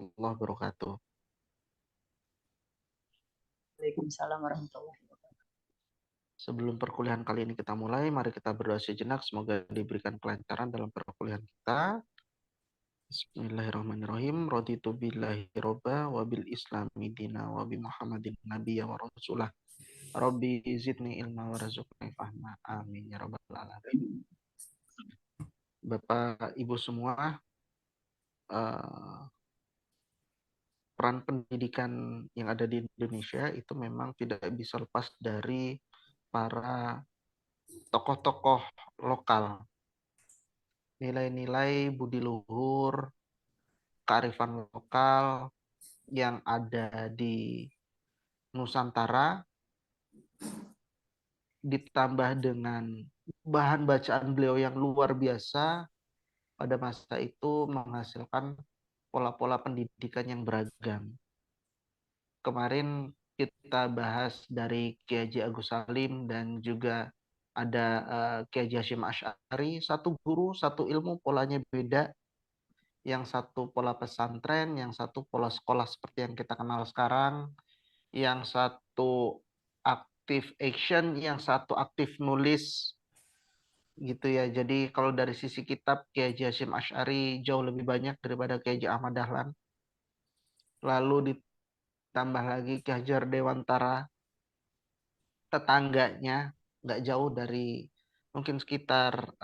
warahmatullahi wabarakatuh. Waalaikumsalam warahmatullahi wabarakatuh. Sebelum perkuliahan kali ini kita mulai, mari kita berdoa sejenak. Semoga diberikan kelancaran dalam perkuliahan kita. Bismillahirrahmanirrahim. Raditu billahi robba wa bil islami dina wa bi muhammadin nabiyya wa rasulah. Rabbi zidni ilma wa razuqni fahma. Amin ya rabbal alamin. Bapak Ibu semua, peran pendidikan yang ada di Indonesia itu memang tidak bisa lepas dari para tokoh-tokoh lokal. Nilai-nilai budi luhur, kearifan lokal yang ada di Nusantara ditambah dengan bahan bacaan beliau yang luar biasa pada masa itu menghasilkan pola-pola pendidikan yang beragam. Kemarin kita bahas dari Kiai Haji Agus Salim dan juga ada Kiai Haji Hashim Asy'ari, satu guru, satu ilmu, polanya beda. Yang satu pola pesantren, yang satu pola sekolah seperti yang kita kenal sekarang, yang satu aktif action, yang satu aktif nulis, gitu ya. Jadi kalau dari sisi kitab, Kiai Haji Hashim Asy'ari jauh lebih banyak daripada Kiai Haji Ahmad Dahlan. Lalu ditambah lagi Ki Hajar Dewantara, tetangganya, nggak jauh dari mungkin sekitar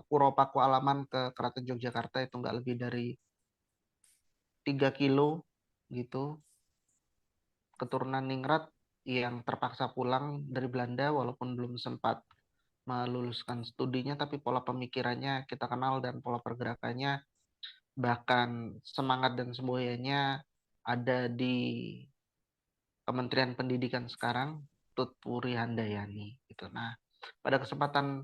Puro Pakualaman ke Keraton Yogyakarta itu nggak lebih dari 3 kilo gitu. Keturunan Ningrat yang terpaksa pulang dari Belanda walaupun belum sempat meluluskan studinya, tapi pola pemikirannya kita kenal dan pola pergerakannya, bahkan semangat dan semboyannya ada di Kementerian Pendidikan sekarang, Tutpuri Handayani gitu. Nah, pada kesempatan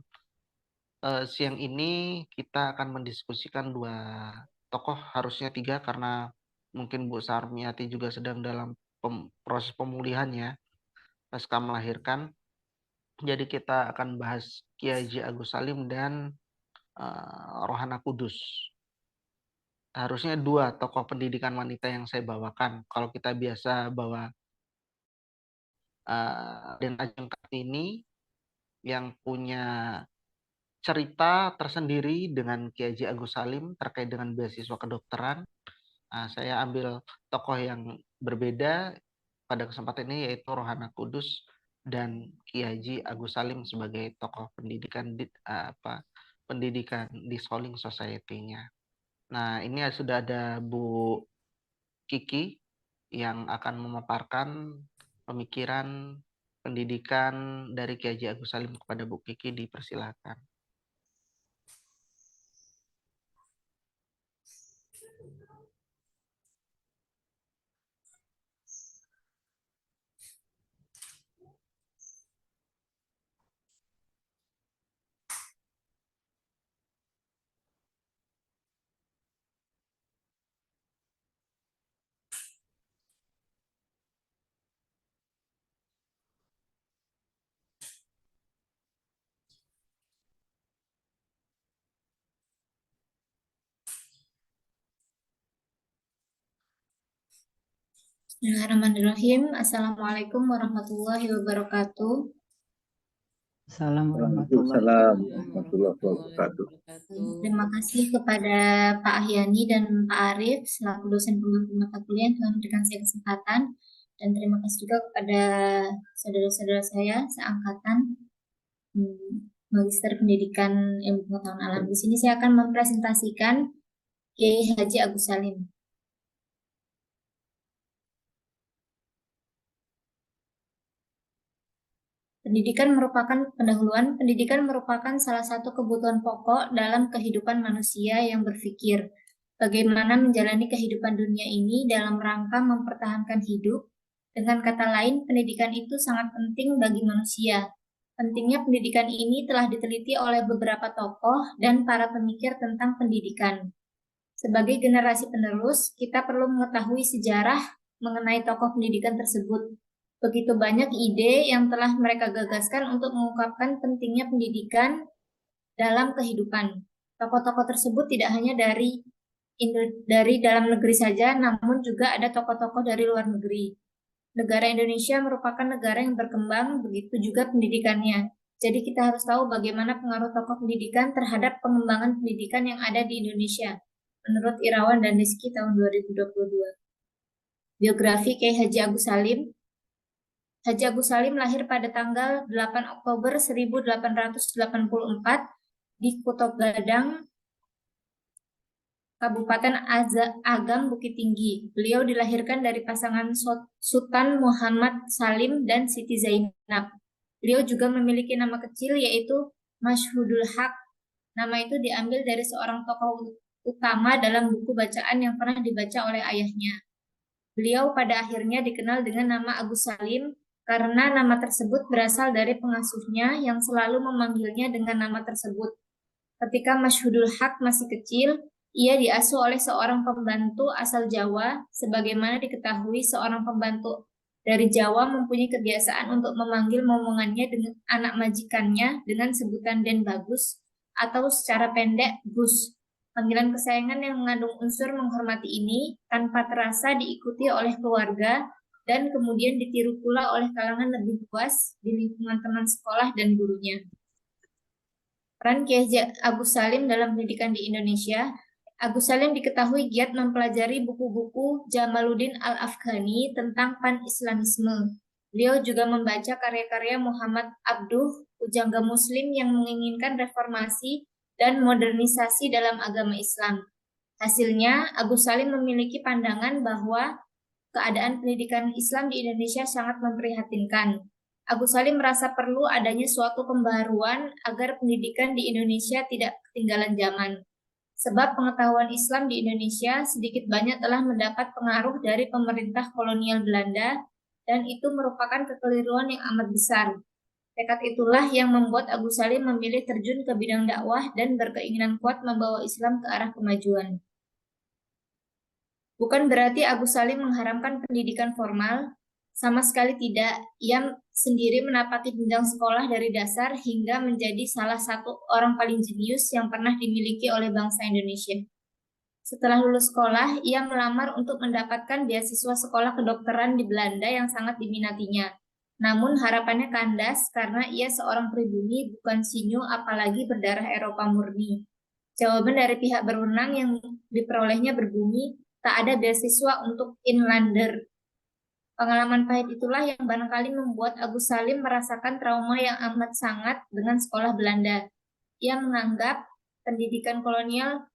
siang ini kita akan mendiskusikan dua tokoh, harusnya tiga karena mungkin Bu Sarmiati juga sedang dalam proses pemulihannya pasca melahirkan. Jadi kita akan bahas Kiai Haji Agus Salim dan Rohana Kudus. Harusnya dua tokoh pendidikan wanita yang saya bawakan. Kalau kita biasa bawa dan Ajeng Kartini yang punya cerita tersendiri dengan Kiai Haji Agus Salim terkait dengan beasiswa kedokteran. Saya ambil tokoh yang berbeda pada kesempatan ini, yaitu Rohana Kudus dan Kiai Haji Agus Salim sebagai tokoh pendidikan pendidikan di Scholing Society-nya. Nah, ini sudah ada Bu Kiki yang akan memaparkan pemikiran pendidikan dari Kiai Haji Agus Salim. Kepada Bu Kiki dipersilakan. Bismillahirrahmanirrahim. Assalamualaikum warahmatullahi wabarakatuh. Assalamualaikum warahmatullahi wabarakatuh. Terima kasih kepada Pak Ahyani dan Pak Arif selaku dosen pengampu mata kuliah yang telah memberikan saya kesempatan, dan terima kasih juga kepada saudara-saudara saya seangkatan Magister Pendidikan Ilmu Pengetahuan Alam. Di sini saya akan mempresentasikan Kiai Haji Agus Salim. Pendidikan merupakan salah satu kebutuhan pokok dalam kehidupan manusia yang berpikir bagaimana menjalani kehidupan dunia ini dalam rangka mempertahankan hidup. Dengan kata lain, pendidikan itu sangat penting bagi manusia. Pentingnya pendidikan ini telah diteliti oleh beberapa tokoh dan para pemikir tentang pendidikan. Sebagai generasi penerus, kita perlu mengetahui sejarah mengenai tokoh pendidikan tersebut. Begitu banyak ide yang telah mereka gagaskan untuk mengungkapkan pentingnya pendidikan dalam kehidupan. Tokoh-tokoh tersebut tidak hanya dari dari dalam negeri saja, namun juga ada tokoh-tokoh dari luar negeri. Negara Indonesia merupakan negara yang berkembang, begitu juga pendidikannya. Jadi kita harus tahu bagaimana pengaruh tokoh pendidikan terhadap pengembangan pendidikan yang ada di Indonesia, menurut Irawan dan Rizky tahun 2022. Biografi Kiai Haji Agus Salim. Haji Agus Salim lahir pada tanggal 8 Oktober 1884 di Kuto Gadang, Kabupaten Agam, Bukit Tinggi. Beliau dilahirkan dari pasangan Sultan Muhammad Salim dan Siti Zainab. Beliau juga memiliki nama kecil yaitu Masyhudul Haq. Nama itu diambil dari seorang tokoh utama dalam buku bacaan yang pernah dibaca oleh ayahnya. Beliau pada akhirnya dikenal dengan nama Agus Salim karena nama tersebut berasal dari pengasuhnya yang selalu memanggilnya dengan nama tersebut. Ketika Masyhudul Haq masih kecil, ia diasuh oleh seorang pembantu asal Jawa. Sebagaimana diketahui, seorang pembantu dari Jawa mempunyai kebiasaan untuk memanggil momongannya dengan anak majikannya dengan sebutan Den Bagus atau secara pendek Gus. Panggilan kesayangan yang mengandung unsur menghormati ini tanpa terasa diikuti oleh keluarga dan kemudian ditiru pula oleh kalangan lebih luas di lingkungan teman sekolah dan gurunya. Peran Kiai Agus Salim dalam pendidikan di Indonesia. Agus Salim diketahui giat mempelajari buku-buku Jamaluddin Al-Afghani tentang pan-Islamisme. Beliau juga membaca karya-karya Muhammad Abduh, pujangga Muslim yang menginginkan reformasi dan modernisasi dalam agama Islam. Hasilnya, Agus Salim memiliki pandangan bahwa keadaan pendidikan Islam di Indonesia sangat memprihatinkan. Agus Salim merasa perlu adanya suatu pembaharuan agar pendidikan di Indonesia tidak ketinggalan zaman. Sebab pengetahuan Islam di Indonesia sedikit banyak telah mendapat pengaruh dari pemerintah kolonial Belanda, dan itu merupakan kekeliruan yang amat besar. Tekad itulah yang membuat Agus Salim memilih terjun ke bidang dakwah dan berkeinginan kuat membawa Islam ke arah kemajuan. Bukan berarti Agus Salim mengharamkan pendidikan formal, sama sekali tidak. Ia sendiri menapaki jenjang sekolah dari dasar hingga menjadi salah satu orang paling jenius yang pernah dimiliki oleh bangsa Indonesia. Setelah lulus sekolah, ia melamar untuk mendapatkan beasiswa sekolah kedokteran di Belanda yang sangat diminatinya. Namun harapannya kandas karena ia seorang pribumi bukan Sinyo apalagi berdarah Eropa murni. Jawaban dari pihak berwenang yang diperolehnya berbunyi, tak ada beasiswa untuk inlander. Pengalaman pahit itulah yang barangkali membuat Agus Salim merasakan trauma yang amat sangat dengan sekolah Belanda. Ia menganggap pendidikan kolonial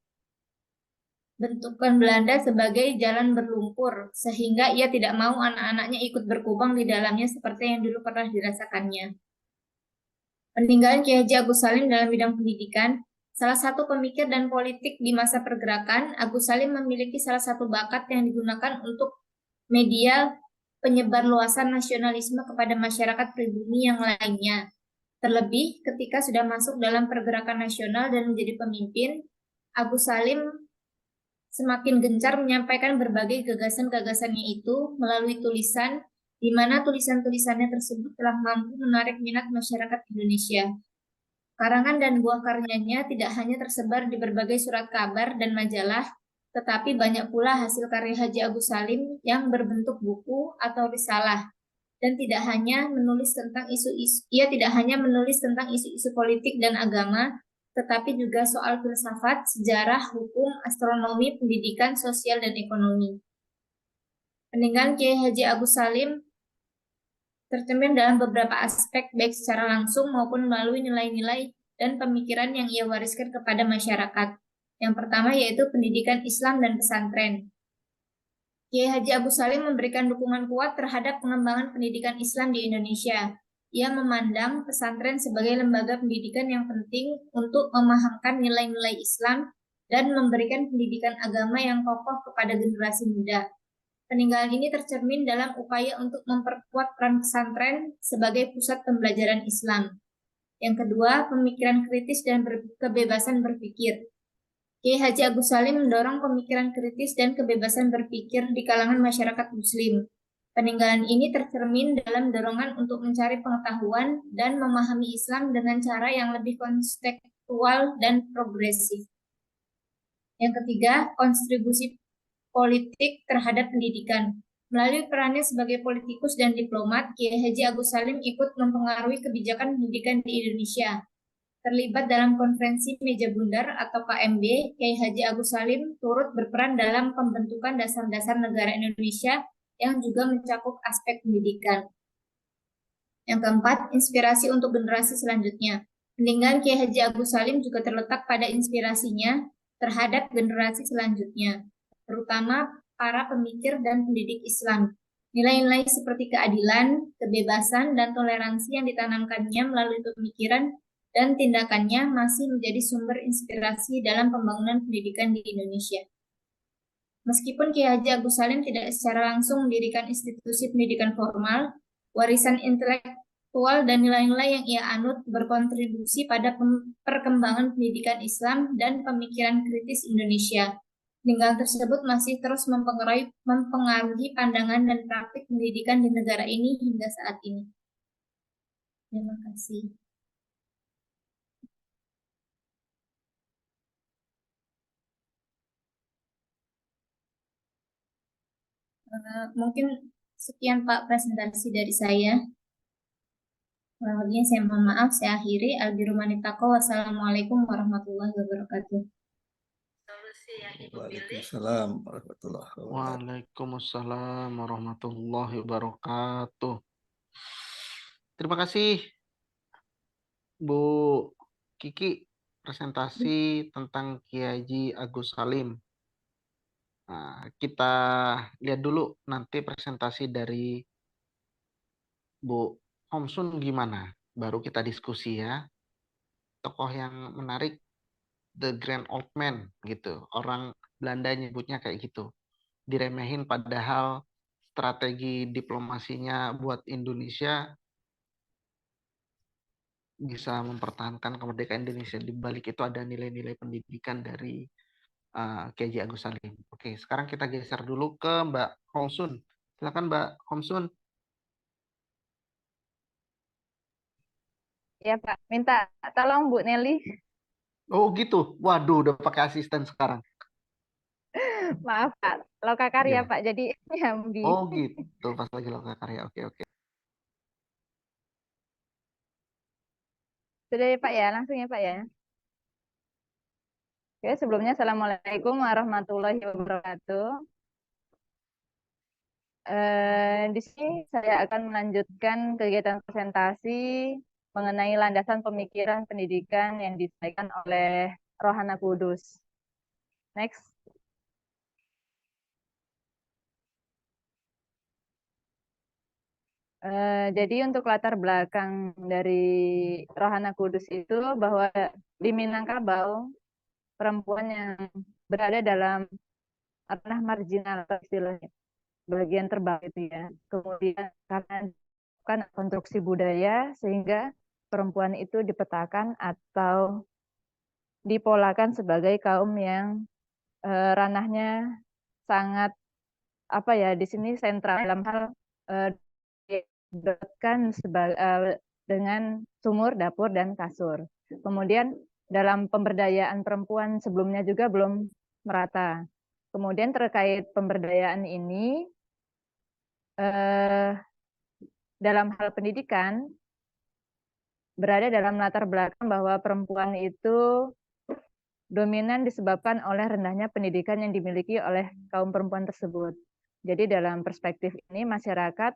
bentukan Belanda sebagai jalan berlumpur, sehingga ia tidak mau anak-anaknya ikut berkubang di dalamnya seperti yang dulu pernah dirasakannya. Peninggalan Kiai Haji Agus Salim dalam bidang pendidikan. Salah satu pemikir dan politik di masa pergerakan, Agus Salim memiliki salah satu bakat yang digunakan untuk media penyebar luasan nasionalisme kepada masyarakat pribumi yang lainnya. Terlebih ketika sudah masuk dalam pergerakan nasional dan menjadi pemimpin, Agus Salim semakin gencar menyampaikan berbagai gagasan-gagasannya itu melalui tulisan, di mana tulisan-tulisannya tersebut telah mampu menarik minat masyarakat Indonesia. Karangan dan buah karyanya tidak hanya tersebar di berbagai surat kabar dan majalah, tetapi banyak pula hasil karya Haji Agus Salim yang berbentuk buku atau risalah. Dan tidak hanya menulis tentang ia tidak hanya menulis tentang isu-isu politik dan agama, tetapi juga soal filsafat, sejarah, hukum, astronomi, pendidikan, sosial, dan ekonomi. Peninggalan Kiai Haji Agus Salim tercermin dalam beberapa aspek baik secara langsung maupun melalui nilai-nilai dan pemikiran yang ia wariskan kepada masyarakat. Yang pertama yaitu pendidikan Islam dan pesantren. Kiai Haji Agus Salim memberikan dukungan kuat terhadap pengembangan pendidikan Islam di Indonesia. Ia memandang pesantren sebagai lembaga pendidikan yang penting untuk memahamkan nilai-nilai Islam dan memberikan pendidikan agama yang kokoh kepada generasi muda. Peninggalan ini tercermin dalam upaya untuk memperkuat peran pesantren sebagai pusat pembelajaran Islam. Yang kedua, pemikiran kritis dan kebebasan berpikir. Kiai Haji Agus Salim mendorong pemikiran kritis dan kebebasan berpikir di kalangan masyarakat Muslim. Peninggalan ini tercermin dalam dorongan untuk mencari pengetahuan dan memahami Islam dengan cara yang lebih kontekstual dan progresif. Yang ketiga, kontribusi politik terhadap pendidikan. Melalui perannya sebagai politikus dan diplomat, Kiai Haji Agus Salim ikut mempengaruhi kebijakan pendidikan di Indonesia. Terlibat dalam konferensi Meja Bundar atau KMB, Kiai Haji Agus Salim turut berperan dalam pembentukan dasar-dasar negara Indonesia yang juga mencakup aspek pendidikan. Yang keempat, inspirasi untuk generasi selanjutnya. Peninggalan Kiai Haji Agus Salim juga terletak pada inspirasinya terhadap generasi selanjutnya, terutama para pemikir dan pendidik Islam. Nilai-nilai seperti keadilan, kebebasan, dan toleransi yang ditanamkannya melalui pemikiran dan tindakannya masih menjadi sumber inspirasi dalam pembangunan pendidikan di Indonesia. Meskipun Kiai Haji Agus Salim tidak secara langsung mendirikan institusi pendidikan formal, warisan intelektual dan nilai-nilai yang ia anut berkontribusi pada perkembangan pendidikan Islam dan pemikiran kritis Indonesia. Peninggalan tersebut masih terus mempengaruhi pandangan dan praktik pendidikan di negara ini hingga saat ini. Terima kasih. Mungkin sekian Pak presentasi dari saya. Kurang lebihnya saya mohon maaf, saya akhiri. Wassalamualaikum warahmatullahi wabarakatuh. Waalaikumsalam warahmatullahi wabarakatuh. Waalaikumsalam warahmatullahi wabarakatuh. Terima kasih Bu Kiki presentasi tentang Kiai Haji Agus Salim. Nah, kita lihat dulu nanti presentasi dari Bu Homsun gimana. Baru kita diskusi ya. Tokoh yang menarik, The Grand Old Man gitu. Orang Belanda nyebutnya kayak gitu. Diremehin padahal strategi diplomasinya buat Indonesia bisa mempertahankan kemerdekaan Indonesia. Di balik itu ada nilai-nilai pendidikan dari Kiai Haji Agus Salim. Oke, sekarang kita geser dulu ke Mbak Homsun. Silakan Mbak Homsun. Ya Pak, minta tolong Bu Nelly. Oh gitu. Waduh, udah pakai asisten sekarang. Maaf Pak, lokakarya Ya. Pak, jadi nyambi. Oh gitu, pas lagi lokakarya. Oke. Sudah ya Pak ya, langsung ya Pak ya. Oke, sebelumnya Assalamualaikum warahmatullahi wabarakatuh. Di sini saya akan melanjutkan kegiatan presentasi mengenai landasan pemikiran pendidikan yang disampaikan oleh Rohana Kudus. Next. Jadi untuk latar belakang dari Rohana Kudus itu bahwa di Minangkabau perempuan yang berada dalam ranah marginal atau istilahnya bagian terbawah itu ya. Kemudian karena kan konstruksi budaya sehingga perempuan itu dipetakan atau dipolakan sebagai kaum yang ranahnya sangat apa ya di sini sentral dalam hal diberatkan dengan sumur, dapur, dan kasur. Kemudian dalam pemberdayaan perempuan sebelumnya juga belum merata. Kemudian terkait pemberdayaan ini, dalam hal pendidikan, berada dalam latar belakang bahwa perempuan itu dominan disebabkan oleh rendahnya pendidikan yang dimiliki oleh kaum perempuan tersebut. Jadi dalam perspektif ini, masyarakat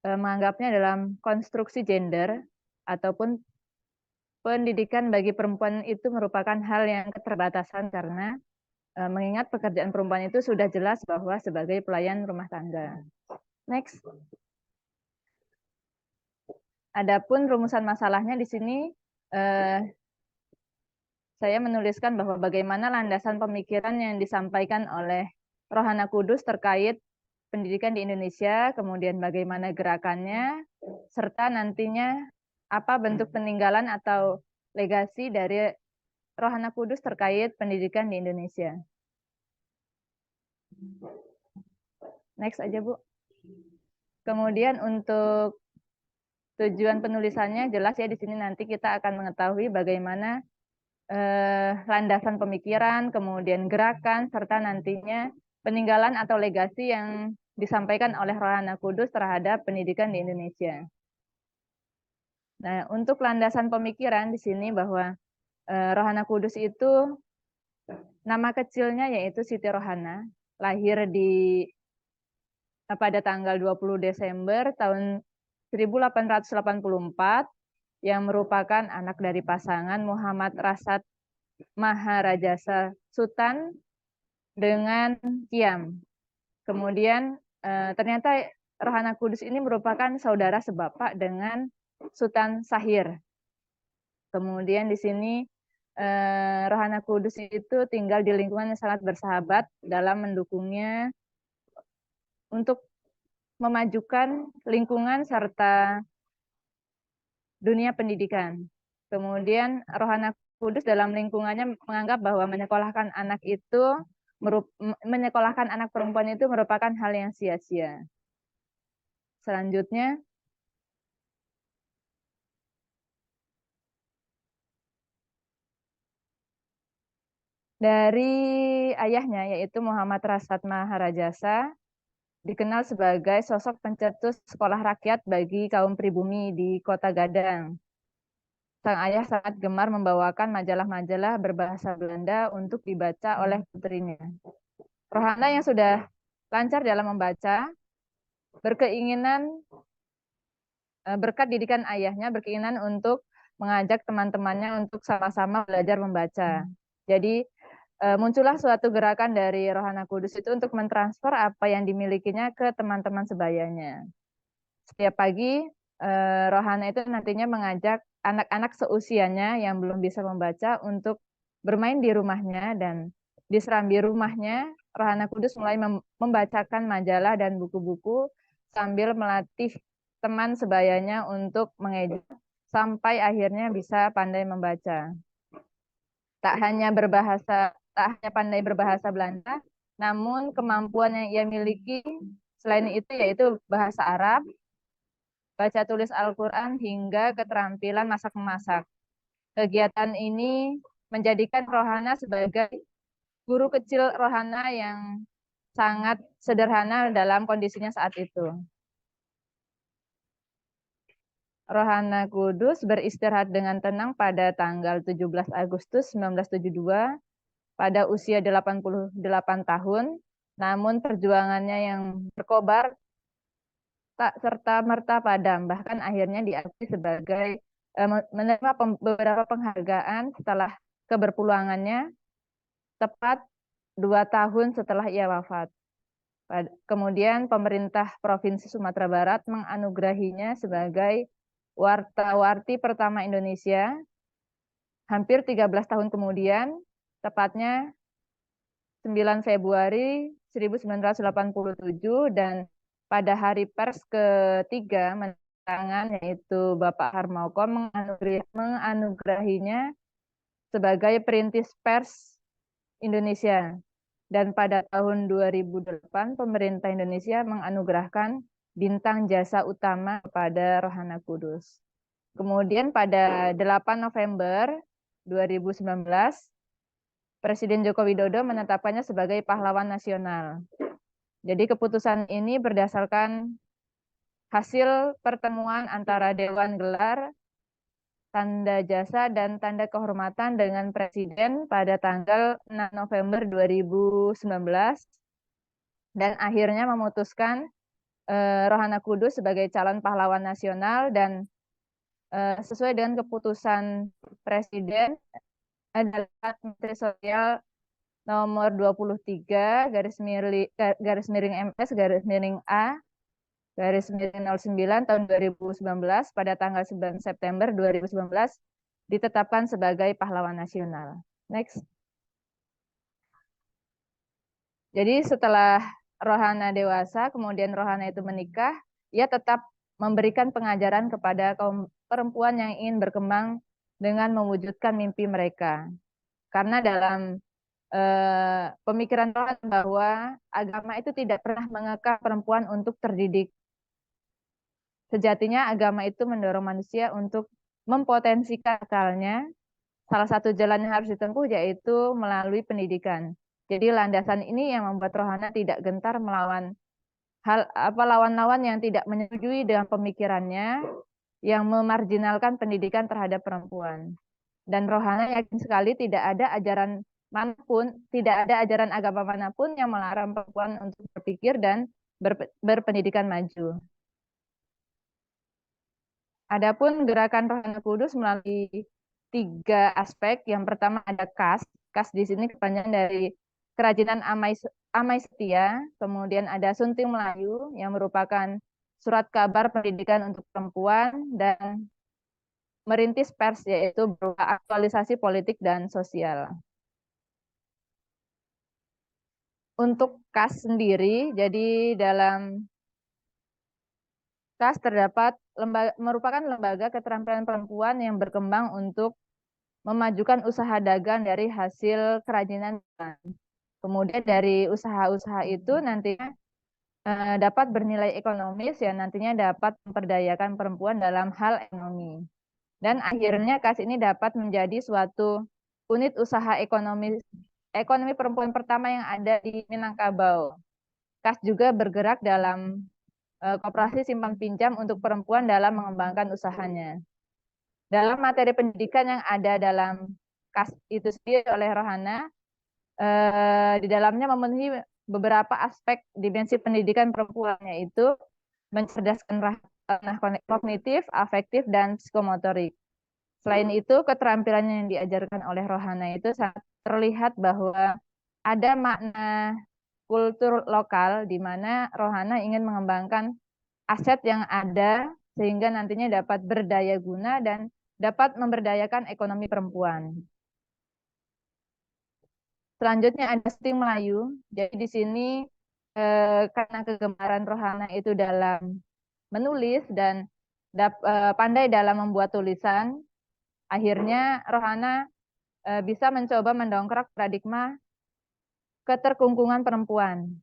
menganggapnya dalam konstruksi gender ataupun pendidikan bagi perempuan itu merupakan hal yang keterbatasan karena mengingat pekerjaan perempuan itu sudah jelas bahwa sebagai pelayan rumah tangga. Next. Adapun rumusan masalahnya di sini saya menuliskan bahwa bagaimana landasan pemikiran yang disampaikan oleh Rohana Kudus terkait pendidikan di Indonesia, kemudian bagaimana gerakannya, serta nantinya apa bentuk peninggalan atau legasi dari Rohana Kudus terkait pendidikan di Indonesia. Next aja, Bu. Kemudian untuk tujuan penulisannya jelas ya di sini nanti kita akan mengetahui bagaimana landasan pemikiran, kemudian gerakan, serta nantinya peninggalan atau legasi yang disampaikan oleh Rohana Kudus terhadap pendidikan di Indonesia. Nah, untuk landasan pemikiran di sini bahwa Rohana Kudus itu nama kecilnya yaitu Siti Rohana, lahir pada tanggal 20 Desember tahun 1884, yang merupakan anak dari pasangan Muhammad Rasad Maharajasa Sultan dengan Kiam. Kemudian ternyata Rohana Kudus ini merupakan saudara sebapak dengan Sultan Sahir. Kemudian di sini Rohana Kudus itu tinggal di lingkungan yang sangat bersahabat dalam mendukungnya untuk memajukan lingkungan serta dunia pendidikan. Kemudian Rohana Kudus dalam lingkungannya menganggap bahwa menyekolahkan anak perempuan itu merupakan hal yang sia-sia. Selanjutnya, dari ayahnya yaitu Muhammad Rasad Maharajasa, dikenal sebagai sosok pencetus sekolah rakyat bagi kaum pribumi di Kota Gadang. Sang ayah sangat gemar membawakan majalah-majalah berbahasa Belanda untuk dibaca oleh putrinya. Rohana yang sudah lancar dalam membaca, berkat didikan ayahnya, berkeinginan untuk mengajak teman-temannya untuk sama-sama belajar membaca. Jadi muncullah suatu gerakan dari Rohana Kudus itu untuk mentransfer apa yang dimilikinya ke teman-teman sebayanya. Setiap pagi, Rohana itu nantinya mengajak anak-anak seusianya yang belum bisa membaca untuk bermain di rumahnya, dan di serambi rumahnya, Rohana Kudus mulai membacakan majalah dan buku-buku sambil melatih teman sebayanya untuk mengejak sampai akhirnya bisa pandai membaca. Tak hanya pandai berbahasa Belanda, namun kemampuan yang ia miliki selain itu yaitu bahasa Arab, baca tulis Al-Quran, hingga keterampilan masak-memasak. Kegiatan ini menjadikan Rohana sebagai guru kecil Rohana yang sangat sederhana dalam kondisinya saat itu. Rohana Kudus beristirahat dengan tenang pada tanggal 17 Agustus 1972 pada usia 88 tahun, namun perjuangannya yang berkobar tak serta-merta padam, bahkan akhirnya diakui sebagai menerima beberapa penghargaan setelah keberpulangannya tepat 2 tahun setelah ia wafat. Kemudian pemerintah Provinsi Sumatera Barat menganugerahinya sebagai warta-warti pertama Indonesia. Hampir 13 tahun kemudian, tepatnya 9 Februari 1987, dan pada hari pers ketiga menangan yaitu Bapak Harmoko menganugerahinya sebagai perintis pers Indonesia. Dan pada tahun 2008 pemerintah Indonesia menganugerahkan bintang jasa utama kepada Rohana Kudus. Kemudian pada 8 November 2019 Presiden Joko Widodo menetapkannya sebagai pahlawan nasional. Jadi keputusan ini berdasarkan hasil pertemuan antara Dewan Gelar, Tanda Jasa, dan Tanda Kehormatan dengan Presiden pada tanggal 6 November 2019, dan akhirnya memutuskan Rohana Kudus sebagai calon pahlawan nasional, dan sesuai dengan keputusan Presiden adalah Menteri Sosial nomor 23 garis miring MS garis miring A garis miring 09 tahun 2019 pada tanggal 9 September 2019 ditetapkan sebagai pahlawan nasional. Next. Jadi setelah Rohana dewasa, kemudian Rohana itu menikah, ia tetap memberikan pengajaran kepada kaum perempuan yang ingin berkembang dengan mewujudkan mimpi mereka. Karena dalam pemikiran Rohana bahwa agama itu tidak pernah mengekang perempuan untuk terdidik. Sejatinya agama itu mendorong manusia untuk mempotensikan akalnya salah satu jalan yang harus ditempuh yaitu melalui pendidikan. Jadi landasan ini yang membuat Rohana tidak gentar melawan lawan-lawan yang tidak menyetujui dengan pemikirannya, yang memarginalkan pendidikan terhadap perempuan. Dan Rohana yakin sekali tidak ada ajaran manapun, tidak ada ajaran agama manapun yang melarang perempuan untuk berpikir dan berpendidikan maju. Adapun gerakan Rohana Kudus melalui 3 aspek. Yang pertama ada KAS. KAS di sini kepanjangan dari Kerajinan Amai Setia. Kemudian ada Sunting Melayu yang merupakan surat kabar pendidikan untuk perempuan, dan merintis pers yaitu berupa aktualisasi politik dan sosial. Untuk KAS sendiri, jadi dalam KAS terdapat merupakan lembaga keterampilan perempuan yang berkembang untuk memajukan usaha dagang dari hasil kerajinan. Kemudian dari usaha-usaha itu nantinya dapat bernilai ekonomis, yang nantinya dapat memperdayakan perempuan dalam hal ekonomi. Dan akhirnya KAS ini dapat menjadi suatu unit usaha ekonomi perempuan pertama yang ada di Minangkabau. KAS juga bergerak dalam koperasi simpan pinjam untuk perempuan dalam mengembangkan usahanya. Dalam materi pendidikan yang ada dalam KAS itu sendiri oleh Rohana, di dalamnya memenuhi beberapa aspek dimensi pendidikan perempuan, yaitu mencerdaskan ranah kognitif, afektif, dan psikomotorik. Selain itu, keterampilan yang diajarkan oleh Rohana itu sangat terlihat bahwa ada makna kultur lokal di mana Rohana ingin mengembangkan aset yang ada sehingga nantinya dapat berdaya guna dan dapat memberdayakan ekonomi perempuan. Selanjutnya ada Sunting Melayu. Jadi di sini karena kegemaran Rohana itu dalam menulis dan pandai dalam membuat tulisan, akhirnya Rohana bisa mencoba mendongkrak paradigma keterkungkungan perempuan.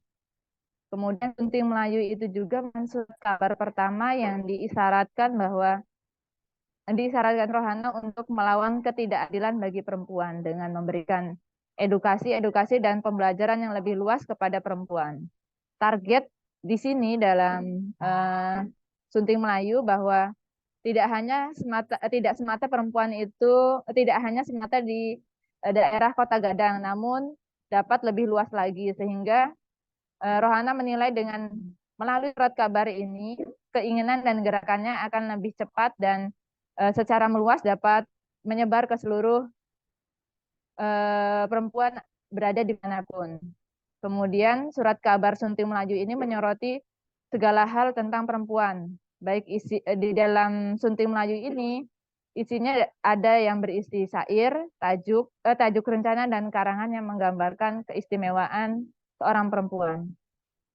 Kemudian Sunting Melayu itu juga mensurat kabar pertama yang diisyaratkan Rohana untuk melawan ketidakadilan bagi perempuan dengan memberikan edukasi dan pembelajaran yang lebih luas kepada perempuan. Target di sini dalam Sunting Melayu bahwa tidak semata perempuan itu tidak hanya semata di daerah Kota Gadang, namun dapat lebih luas lagi, sehingga Rohana menilai dengan melalui surat kabar ini keinginan dan gerakannya akan lebih cepat dan secara meluas dapat menyebar ke seluruh perempuan berada dimanapun. Kemudian surat kabar Sunting Melayu ini menyoroti segala hal tentang perempuan. Baik di dalam Sunting Melayu ini isinya ada yang berisi syair, tajuk rencana dan karangan yang menggambarkan keistimewaan seorang perempuan.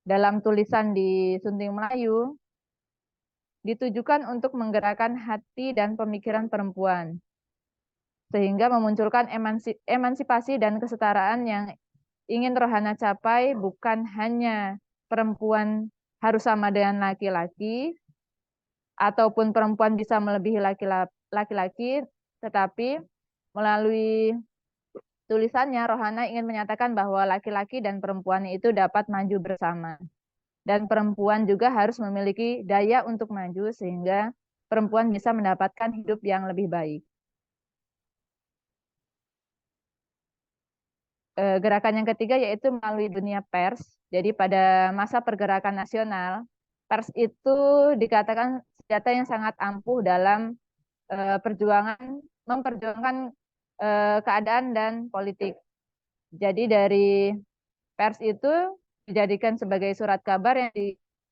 Dalam tulisan di Sunting Melayu ditujukan untuk menggerakkan hati dan pemikiran perempuan, sehingga memunculkan emansipasi dan kesetaraan yang ingin Rohana capai. Bukan hanya perempuan harus sama dengan laki-laki, ataupun perempuan bisa melebihi laki-laki, tetapi melalui tulisannya Rohana ingin menyatakan bahwa laki-laki dan perempuan itu dapat maju bersama. Dan perempuan juga harus memiliki daya untuk maju sehingga perempuan bisa mendapatkan hidup yang lebih baik. Gerakan yang ketiga yaitu melalui dunia pers. Jadi pada masa pergerakan nasional, pers itu dikatakan senjata yang sangat ampuh dalam memperjuangkan keadaan dan politik. Jadi dari pers itu dijadikan sebagai surat kabar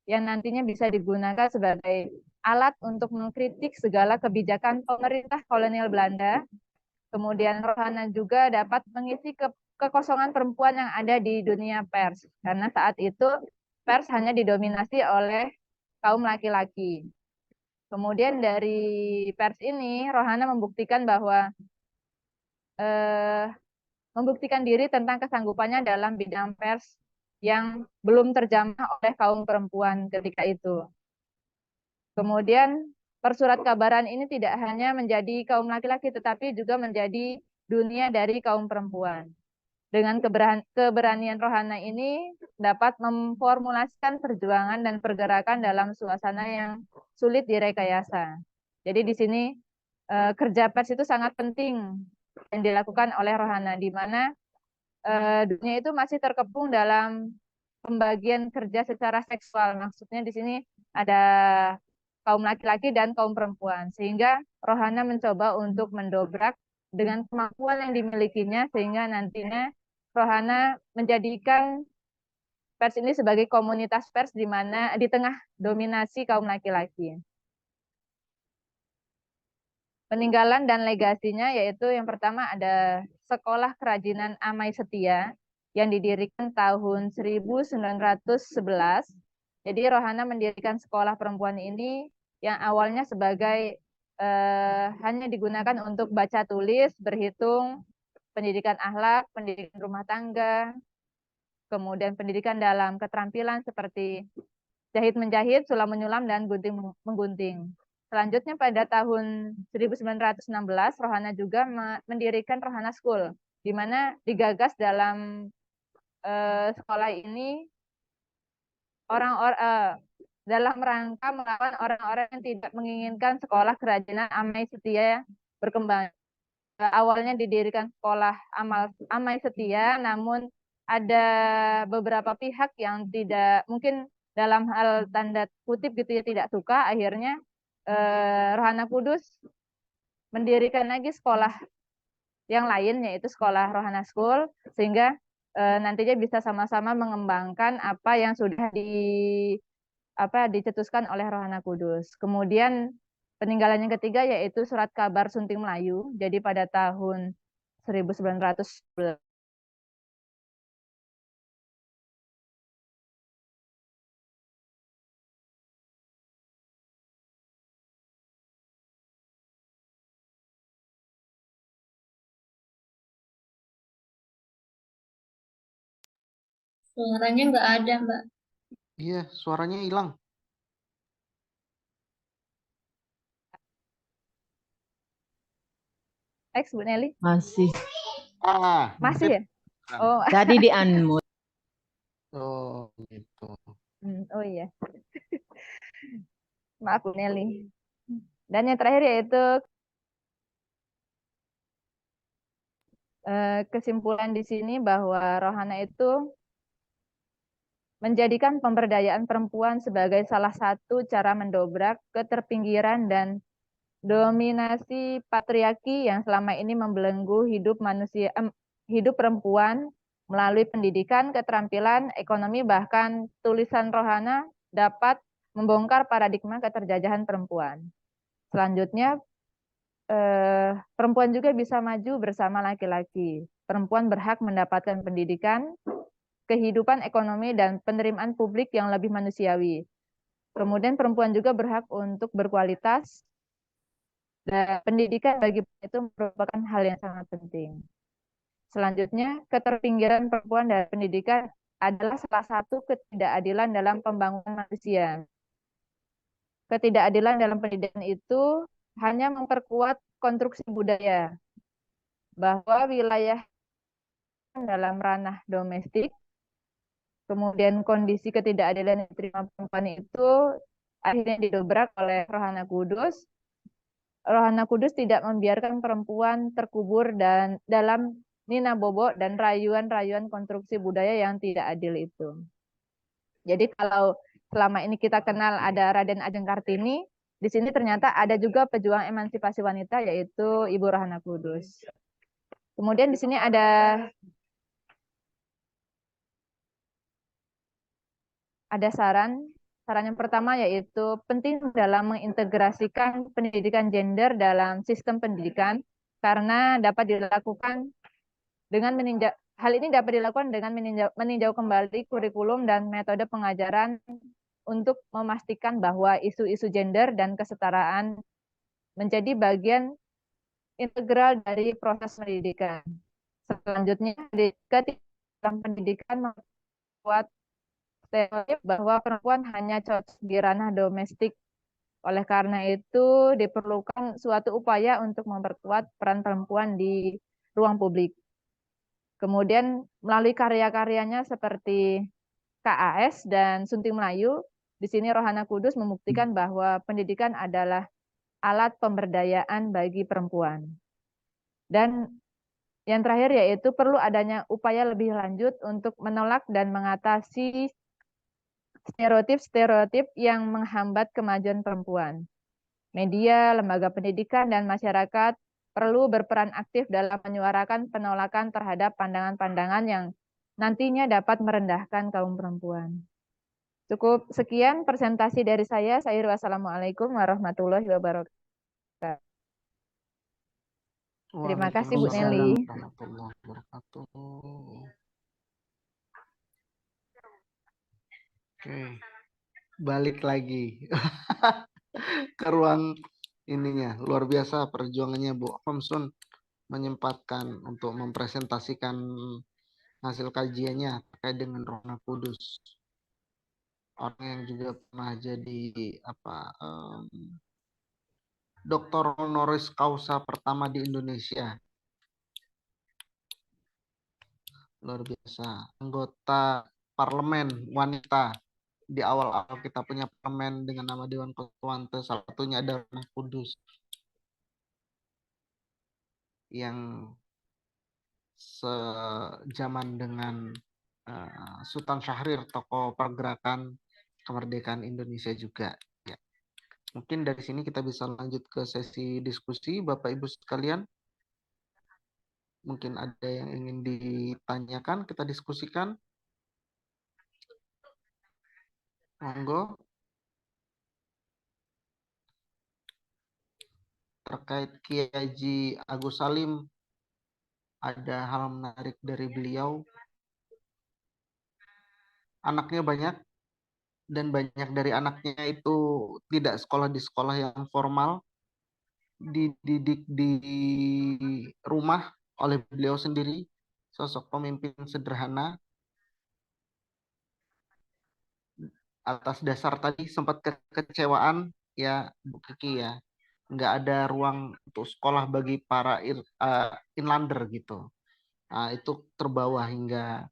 yang nantinya bisa digunakan sebagai alat untuk mengkritik segala kebijakan pemerintah kolonial Belanda. Kemudian Rohana juga dapat mengisi kekosongan perempuan yang ada di dunia pers, karena saat itu pers hanya didominasi oleh kaum laki-laki. Kemudian dari pers ini Rohana membuktikan diri tentang kesanggupannya dalam bidang pers yang belum terjamah oleh kaum perempuan ketika itu. Kemudian persurat kabaran ini tidak hanya menjadi kaum laki-laki, tetapi juga menjadi dunia dari kaum perempuan. Dengan keberanian Rohana ini dapat memformulasikan perjuangan dan pergerakan dalam suasana yang sulit direkayasa. Jadi di sini kerja pers itu sangat penting yang dilakukan oleh Rohana, di mana dunia itu masih terkepung dalam pembagian kerja secara seksual. Maksudnya di sini ada kaum laki-laki dan kaum perempuan, sehingga Rohana mencoba untuk mendobrak dengan kemampuan yang dimilikinya, sehingga nantinya Rohana menjadikan pers ini sebagai komunitas pers di mana di tengah dominasi kaum laki-laki. Peninggalan dan legasinya yaitu yang pertama ada Sekolah Kerajinan Amai Setia yang didirikan tahun 1911. Jadi Rohana mendirikan sekolah perempuan ini yang awalnya sebagai hanya digunakan untuk baca tulis, berhitung, pendidikan akhlak, pendidikan rumah tangga, kemudian pendidikan dalam keterampilan seperti jahit menjahit, sulam menyulam, dan gunting menggunting. Selanjutnya pada tahun 1916 Rohana juga mendirikan Rohana School, di mana digagas dalam sekolah ini dalam rangka melawan orang-orang yang tidak menginginkan sekolah kerajinan Amai Setia berkembang. Awalnya didirikan sekolah Amai Setia, namun ada beberapa pihak yang tidak, mungkin dalam hal tanda kutip gitu ya, tidak suka. Akhirnya Rohana Kudus mendirikan lagi sekolah yang lain, yaitu sekolah Rohana School, sehingga nantinya bisa sama-sama mengembangkan apa yang sudah dicetuskan oleh Rohana Kudus. Kemudian peninggalan yang ketiga yaitu Surat Kabar Sunting Melayu. Jadi pada tahun 1911 Suaranya nggak ada, Mbak. Iya, suaranya hilang. Bu Nelly? Masih. Masih ya? Oh, Tadi di unmute. Oh, gitu. oh iya. Maaf Bu Nelly. Dan yang terakhir yaitu kesimpulan di sini bahwa Rohana itu menjadikan pemberdayaan perempuan sebagai salah satu cara mendobrak keterpinggiran dan dominasi patriarki yang selama ini membelenggu hidup perempuan melalui pendidikan, keterampilan, ekonomi, bahkan tulisan Rohana dapat membongkar paradigma keterjajahan perempuan. Selanjutnya, perempuan juga bisa maju bersama laki-laki. Perempuan berhak mendapatkan pendidikan, kehidupan ekonomi, dan penerimaan publik yang lebih manusiawi. Kemudian perempuan juga berhak untuk berkualitas, dan pendidikan bagi itu merupakan hal yang sangat penting. Selanjutnya, keterpinggiran perempuan dari pendidikan adalah salah satu ketidakadilan dalam pembangunan manusia. Ketidakadilan dalam pendidikan itu hanya memperkuat konstruksi budaya bahwa wilayah dalam ranah domestik, kemudian kondisi ketidakadilan yang diterima perempuan itu akhirnya didobrak oleh Rohana Kudus. Rohana Kudus tidak membiarkan perempuan terkubur dan dalam nina bobo dan rayuan-rayuan konstruksi budaya yang tidak adil itu. Jadi kalau selama ini kita kenal ada Raden Ajeng Kartini, di sini ternyata ada juga pejuang emansipasi wanita yaitu Ibu Rohana Kudus. Kemudian di sini ada saran. Saran yang pertama yaitu penting dalam mengintegrasikan pendidikan gender dalam sistem pendidikan karena dapat dilakukan dengan hal ini dapat dilakukan dengan meninjau kembali kurikulum dan metode pengajaran untuk memastikan bahwa isu-isu gender dan kesetaraan menjadi bagian integral dari proses pendidikan. Selanjutnya, dalam pendidikan membuat stereotip bahwa perempuan hanya cocok di ranah domestik. Oleh karena itu, diperlukan suatu upaya untuk memperkuat peran perempuan di ruang publik. Kemudian melalui karya-karyanya seperti KAS dan Sunting Melayu, di sini Rohana Kudus membuktikan bahwa pendidikan adalah alat pemberdayaan bagi perempuan. Dan yang terakhir yaitu perlu adanya upaya lebih lanjut untuk menolak dan mengatasi stereotip-stereotip yang menghambat kemajuan perempuan. Media, lembaga pendidikan, dan masyarakat perlu berperan aktif dalam menyuarakan penolakan terhadap pandangan-pandangan yang nantinya dapat merendahkan kaum perempuan. Cukup sekian presentasi dari saya. Wassalamualaikum warahmatullahi wabarakatuh. Terima kasih Bu Waalaikumsalam Nelly. warahmatullahi wabarakatuh. Oke, balik lagi ke ruang ininya. Luar biasa perjuangannya Bu Homsun menyempatkan untuk mempresentasikan hasil kajiannya terkait dengan Rohana Kudus. Orang yang juga pernah jadi doktor honoris causa pertama di Indonesia. Luar biasa. Anggota parlemen wanita. Di awal-awal kita punya parlemen dengan nama Dewan Konstituante, salah satunya ada Rohana Kudus. Yang sejaman dengan Sultan Syahrir, tokoh pergerakan kemerdekaan Indonesia juga. Ya. Mungkin dari sini kita bisa lanjut ke sesi diskusi, Bapak Ibu sekalian. Mungkin ada yang ingin ditanyakan, kita diskusikan. Monggo. Terkait Kiai Haji Agus Salim, ada hal menarik dari beliau. Anaknya banyak, dan banyak dari anaknya itu tidak sekolah di sekolah yang formal, dididik di rumah oleh beliau sendiri, sosok pemimpin sederhana. Atas dasar tadi sempat kekecewaan ya Bu Kiki ya, nggak ada ruang untuk sekolah bagi para inlander gitu. Nah, itu terbawa hingga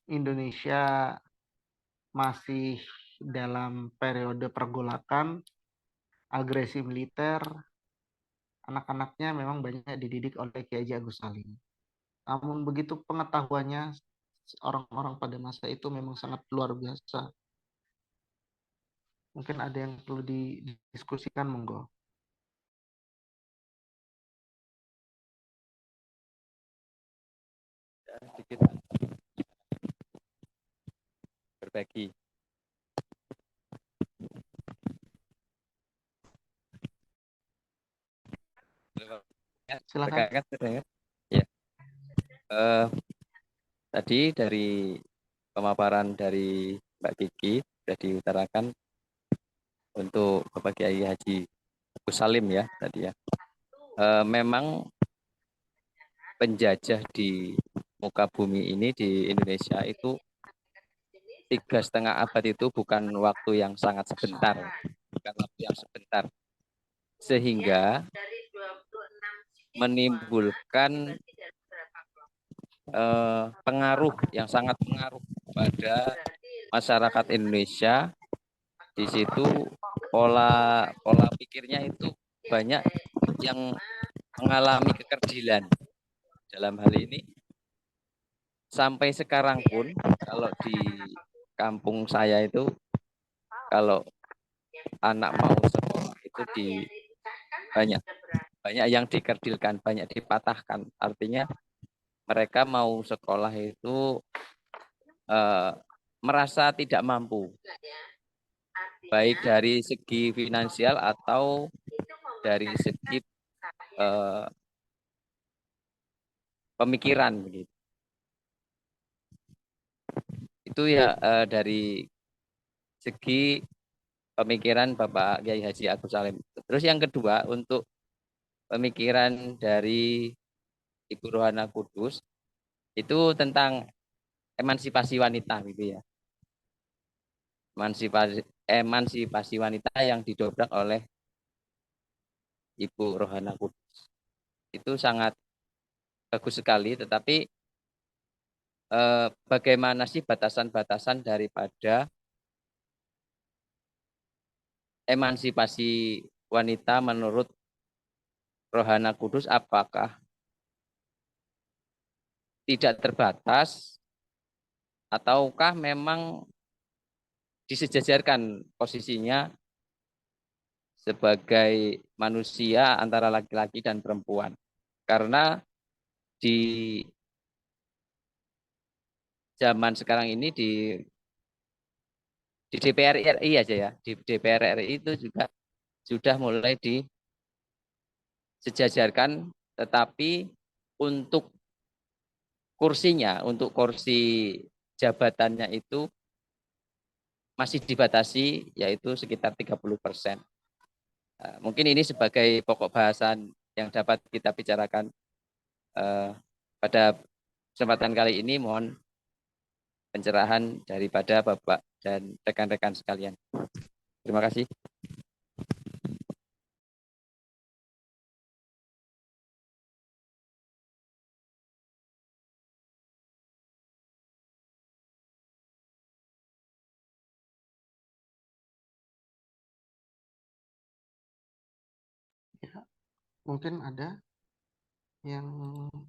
Indonesia masih dalam periode pergolakan, agresi militer. Anak-anaknya memang banyak dididik oleh Kiai Haji Agus Salim. Namun begitu pengetahuannya orang-orang pada masa itu memang sangat luar biasa. Mungkin ada yang perlu didiskusikan, monggo. Sedikit berbagi. Silakan. Ya. Tadi dari pemaparan dari Mbak Kiki sudah diutarakan untuk Bapak Kiai Haji Agus Salim ya tadi ya. Memang penjajah di muka bumi ini di Indonesia itu 3,5 abad itu bukan waktu yang sangat sebentar, bukan waktu yang sebentar, sehingga menimbulkan pengaruh yang sangat pengaruh pada masyarakat Indonesia. Di situ pola pikirnya itu banyak yang mengalami kekerdilan. Dalam hal ini sampai sekarang pun kalau di kampung saya itu kalau anak mau sekolah itu banyak yang dikerdilkan, banyak dipatahkan. Artinya mereka mau sekolah itu merasa tidak mampu, baik dari segi finansial atau dari segi pemikiran begitu. Itu ya dari segi pemikiran Bapak Kiai Haji Agus Salim. Terus yang kedua untuk pemikiran dari Ibu Rohana Kudus itu tentang emansipasi wanita gitu ya. Emansipasi wanita yang didobrak oleh Ibu Rohana Kudus. Itu sangat bagus sekali, tetapi bagaimana sih batasan-batasan daripada emansipasi wanita menurut Rohana Kudus? Apakah tidak terbatas ataukah memang disejajarkan posisinya sebagai manusia antara laki-laki dan perempuan? Karena di zaman sekarang ini di DPR RI aja ya, di DPR RI itu juga sudah mulai disejajarkan, tetapi untuk kursinya, untuk kursi jabatannya itu masih dibatasi, yaitu sekitar 30%. Mungkin ini sebagai pokok bahasan yang dapat kita bicarakan pada kesempatan kali ini. Mohon pencerahan daripada Bapak dan rekan-rekan sekalian. Terima kasih. Ya, mungkin ada yang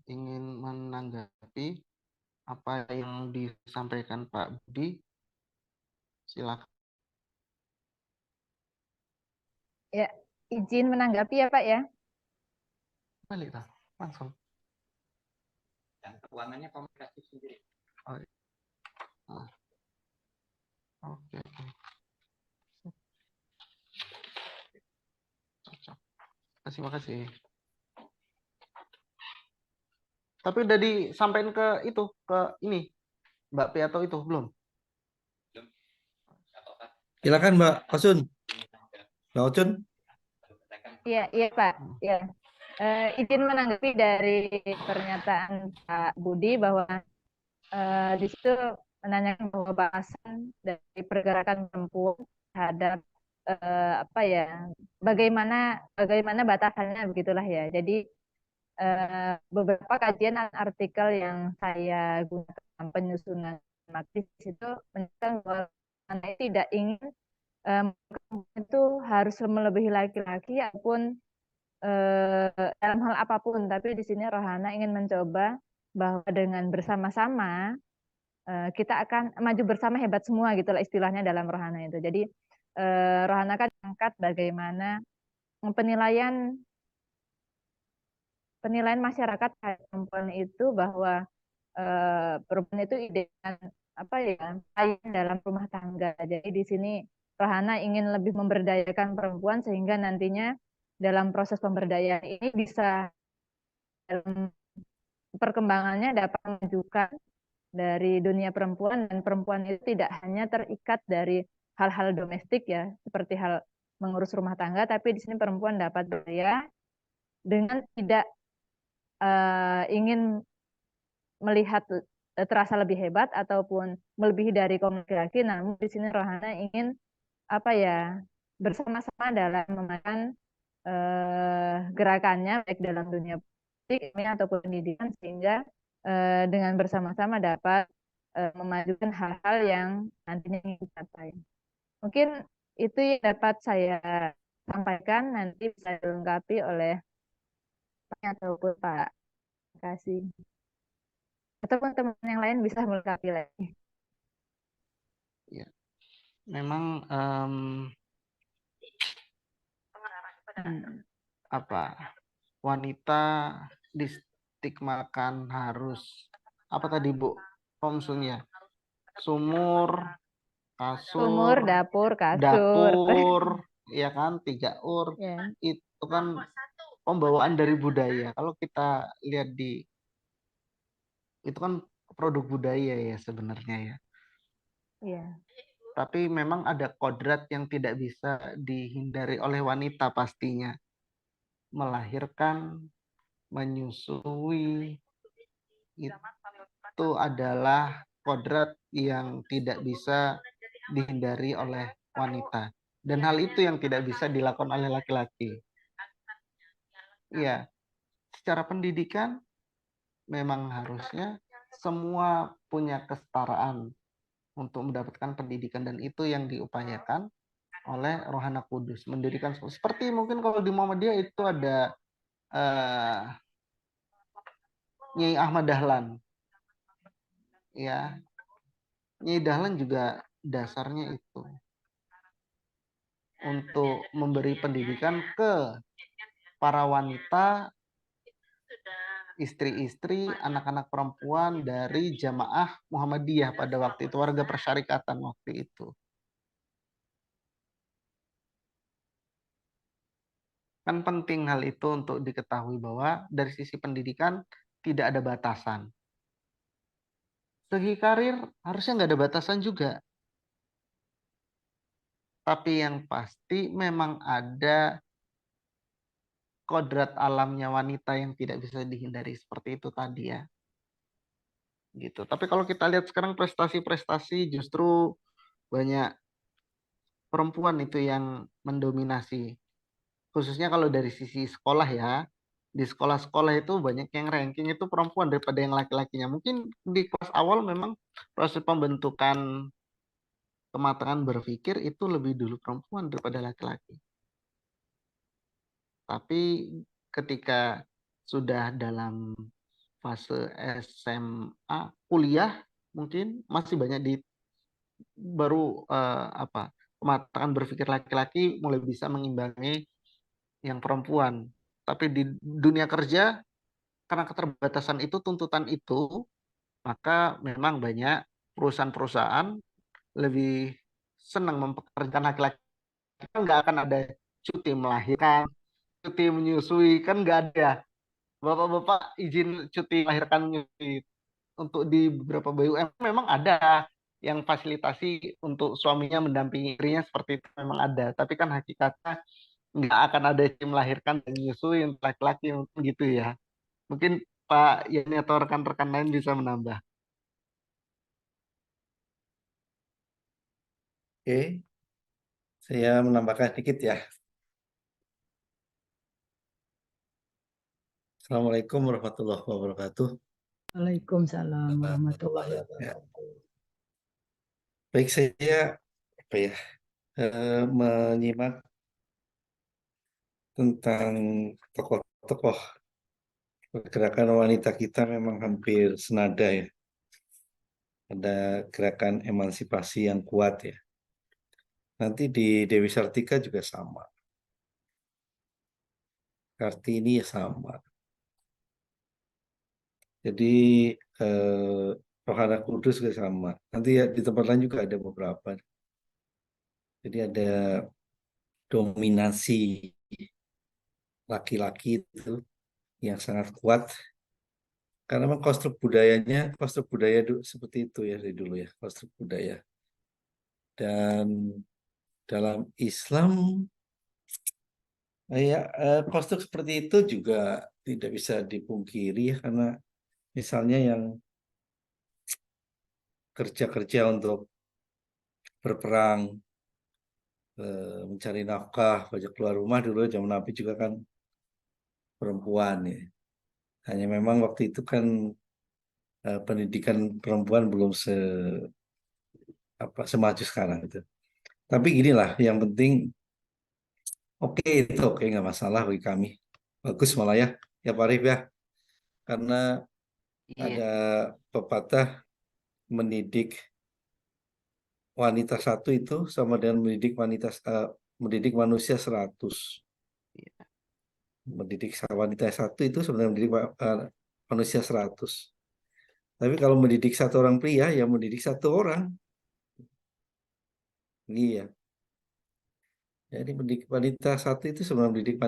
ingin menanggapi apa yang disampaikan Pak Budi. Silakan. Ya, izin menanggapi ya Pak ya. Balik lah, langsung. Dan keuangannya komunikasi sendiri. Oh, iya. Oke. Cocok. Terima kasih. Tapi udah disampaikan ke itu, ke ini, Mbak Piato itu belum? Silakan Mbak Osun. Mbak Osun. Iya Pak. Ya. Izin menanggapi dari pernyataan Pak Budi bahwa di situ menanyakan bahwa bahasan dari pergerakan perempuan terhadap apa ya, bagaimana batasannya begitulah ya. Jadi beberapa kajian dan artikel yang saya gunakan penyusunan materi itu menunjukkan bahwa anak tidak ingin itu harus melebihi laki-laki ataupun dalam hal apapun, tapi di sini Rohana ingin mencoba bahwa dengan bersama-sama kita akan maju bersama, hebat semua gitulah istilahnya dalam Rohana itu. Jadi Rohana kan angkat bagaimana penilaian masyarakat perempuan itu bahwa perempuan itu identik apa ya, dalam rumah tangga. Jadi di sini Rohana ingin lebih memberdayakan perempuan sehingga nantinya dalam proses pemberdayaan ini bisa dalam perkembangannya dapat menunjukkan dari dunia perempuan, dan perempuan itu tidak hanya terikat dari hal-hal domestik ya, seperti hal mengurus rumah tangga, tapi di sini perempuan dapat berdaya dengan tidak ingin melihat terasa lebih hebat ataupun melebihi dari kaum laki-laki. Namun di sini Rohana ingin apa ya, bersama-sama dalam memakan gerakannya baik dalam dunia politik ataupun pendidikan, sehingga dengan bersama-sama dapat memajukan hal-hal yang nantinya ingin dicapai. Mungkin itu yang dapat saya sampaikan, nanti bisa dilengkapi oleh Pak ataupun Pak. Terima kasih. Ataupun teman yang lain bisa melengkapi lagi. Ya, memang apa, wanita distigmakan harus apa tadi Bu fungsinya, sumur, kasur, Dapur, kasur. dapur, ya kan, 3 ur. Ya. Itu kan pembawaan dari budaya. Kalau kita lihat itu kan produk budaya ya sebenarnya ya. Iya. Tapi memang ada kodrat yang tidak bisa dihindari oleh wanita pastinya. Melahirkan, menyusui, itu adalah kodrat yang tidak bisa dihindari oleh wanita. Dan hal itu yang tidak bisa dilakukan oleh laki-laki. Iya, secara pendidikan memang harusnya semua punya kesetaraan untuk mendapatkan pendidikan, dan itu yang diupayakan oleh Rohana Kudus, mendirikan seperti mungkin kalau di Muhammadiyah itu ada Nyai Ahmad Dahlan, ya. Nyai Dahlan juga dasarnya itu untuk memberi pendidikan ke para wanita, istri-istri, anak-anak perempuan dari jamaah Muhammadiyah pada waktu itu, warga persyarikatan waktu itu. Kan penting hal itu untuk diketahui bahwa dari sisi pendidikan tidak ada batasan. Segi karir harusnya nggak ada batasan juga. Tapi yang pasti memang ada kodrat alamnya wanita yang tidak bisa dihindari seperti itu tadi ya. Gitu. Tapi kalau kita lihat sekarang prestasi-prestasi justru banyak perempuan itu yang mendominasi. Khususnya kalau dari sisi sekolah ya. Di sekolah-sekolah itu banyak yang ranking itu perempuan daripada yang laki-lakinya. Mungkin di kelas awal memang proses pembentukan kematangan berpikir itu lebih dulu perempuan daripada laki-laki. Tapi ketika sudah dalam fase SMA, kuliah mungkin masih banyak di baru kematangan berpikir laki-laki mulai bisa mengimbangi yang perempuan. Tapi di dunia kerja karena keterbatasan itu, tuntutan itu, maka memang banyak perusahaan-perusahaan lebih senang mempekerjakan laki-laki. Kan nggak akan ada cuti melahirkan, cuti menyusui, kan nggak ada. Bapak-bapak izin cuti melahirkan menyusui untuk di beberapa BUMN memang ada yang fasilitasi untuk suaminya mendampingi istrinya, seperti itu memang ada. Tapi kan hakikatnya nggak akan ada cuti melahirkan dan menyusui untuk laki-laki gitu ya. Mungkin Pak Yani atau rekan-rekan lain bisa menambah. Oke, saya menambahkan sedikit ya. Assalamualaikum warahmatullahi wabarakatuh. Waalaikumsalam warahmatullahi Ya. wabarakatuh. Baik, saya menyimak tentang tokoh-tokoh pergerakan wanita kita memang hampir senada ya. Ada gerakan emansipasi yang kuat ya. Nanti di Dewi Sartika juga sama. Kartini ya sama. Jadi Rohana Kudus juga sama. Nanti ya di tempat lain juga ada beberapa. Jadi ada dominasi laki-laki itu yang sangat kuat. Karena memang konstruk budaya seperti itu ya dari dulu ya, konstruk budaya. Dan dalam Islam konstruk seperti itu juga tidak bisa dipungkiri ya, karena misalnya yang kerja-kerja untuk berperang, mencari nafkah, banyak keluar rumah dulu zaman Nabi juga kan perempuan ya. Hanya memang waktu itu kan pendidikan perempuan belum semaju sekarang gitu. Tapi ginilah, yang penting itu oke, nggak masalah bagi kami. Bagus malah ya Pak Arif ya. Karena Iya. ada pepatah mendidik wanita satu itu sama dengan mendidik manusia 100. Mendidik wanita satu itu sebenarnya mendidik manusia 100. Tapi kalau mendidik satu orang pria, ya mendidik satu orang. Iya. Jadi mendidik wanita satu itu sebenarnya mendidik